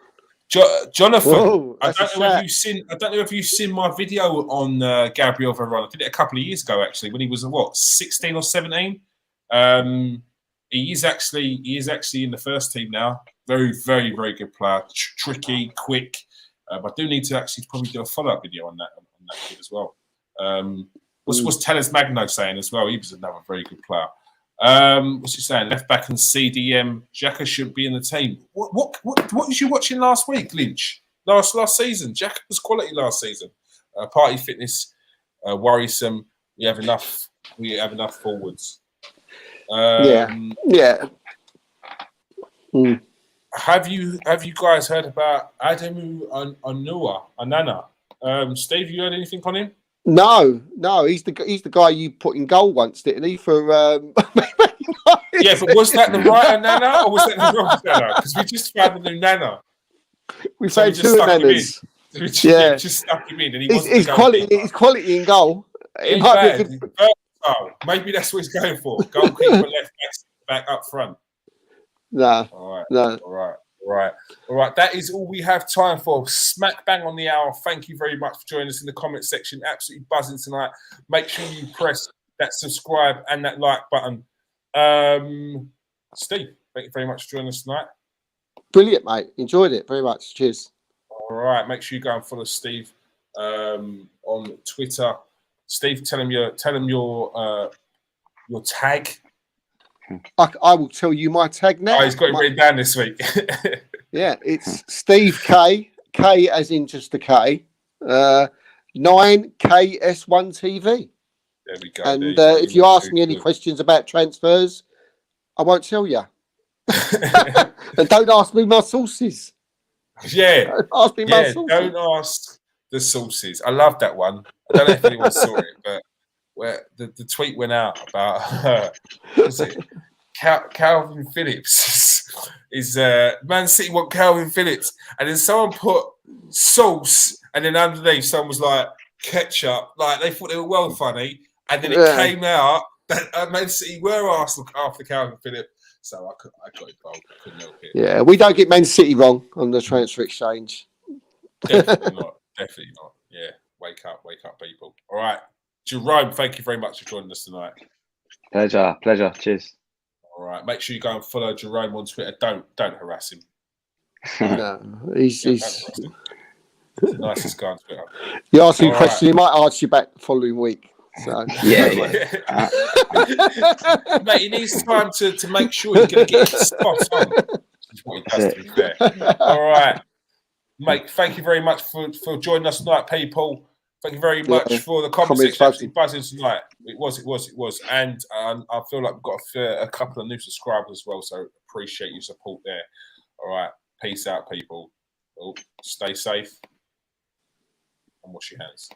Jonathan, I don't know if you've seen my video on Gabriel Varane. I did it a couple of years ago, actually, when he was 16 or 17. He is actually in the first team now. Very, very, very good player. Tricky, quick. I do need to actually probably do a follow-up video on that kid as well. What's Talis Magno saying as well? He was another very good player. What's he saying? Left back and CDM. Xhaka shouldn't be in the team. What was you watching last week, Lynch? Last season. Xhaka was quality last season. Party fitness worrisome. We have enough forwards. Yeah. Mm. Have you guys heard about Adamu Onana? Steve, you heard anything on him? No, he's the guy you put in goal once, didn't he? For Yeah, but was that the right Onana or was that the wrong Onana? Because we just found the new Nana. we So we found just two stuck him in. Nanas. We just stuck him in, and he wasn't His the quality, goalkeeper. his quality in goal. He It ain't might be a bad. good. He's versatile. Maybe that's what he's going for. Goalkeeper, left back up front. Nah, All no. right. That is all we have time for. Smack bang on the hour. Thank you very much for joining us in the comment section. Absolutely buzzing tonight. Make sure you press that subscribe and that like button. Steve, thank you very much for joining us tonight. Brilliant, mate. Enjoyed it very much. Cheers. All right. Make sure you go and follow Steve on Twitter. Steve, tell him your tag. I will tell you my tag now. Oh, he's got it written down this week. Yeah, it's Steve K. K as in just a K. 9KS1TV. There we go. And if you ask me any questions about transfers, I won't tell you. And don't ask me my sources. Yeah. Don't ask me my sources. Don't ask the sources. I love that one. I don't know if anyone saw it, but where the tweet went out about was it Calvin Phillips is Man City want Calvin Phillips, and then someone put sauce, and then underneath someone was like ketchup. Like they thought they were well funny, and then it came out that Man City were Arsenal after Calvin Phillips. So I got involved. I couldn't help it. Yeah, we don't get Man City wrong on the transfer exchange. Definitely not. Definitely not. Yeah, wake up, people. All right, Jerome, thank you very much for joining us tonight. Pleasure. Cheers. All right, make sure you go and follow Jerome on Twitter. Don't harass him. No, he's the nicest guy on Twitter. You ask me a question, he might ask you back the following week. So Yeah. Mate, he needs time to make sure he's going to get it spot on. That's what he does, to be fair. All right, mate, thank you very much for joining us tonight, people. Thank you very much for the comment section. Absolutely buzzing tonight. It was. And I feel like we've got a couple of new subscribers as well, so appreciate your support there. All right, peace out, people. Stay safe and wash your hands.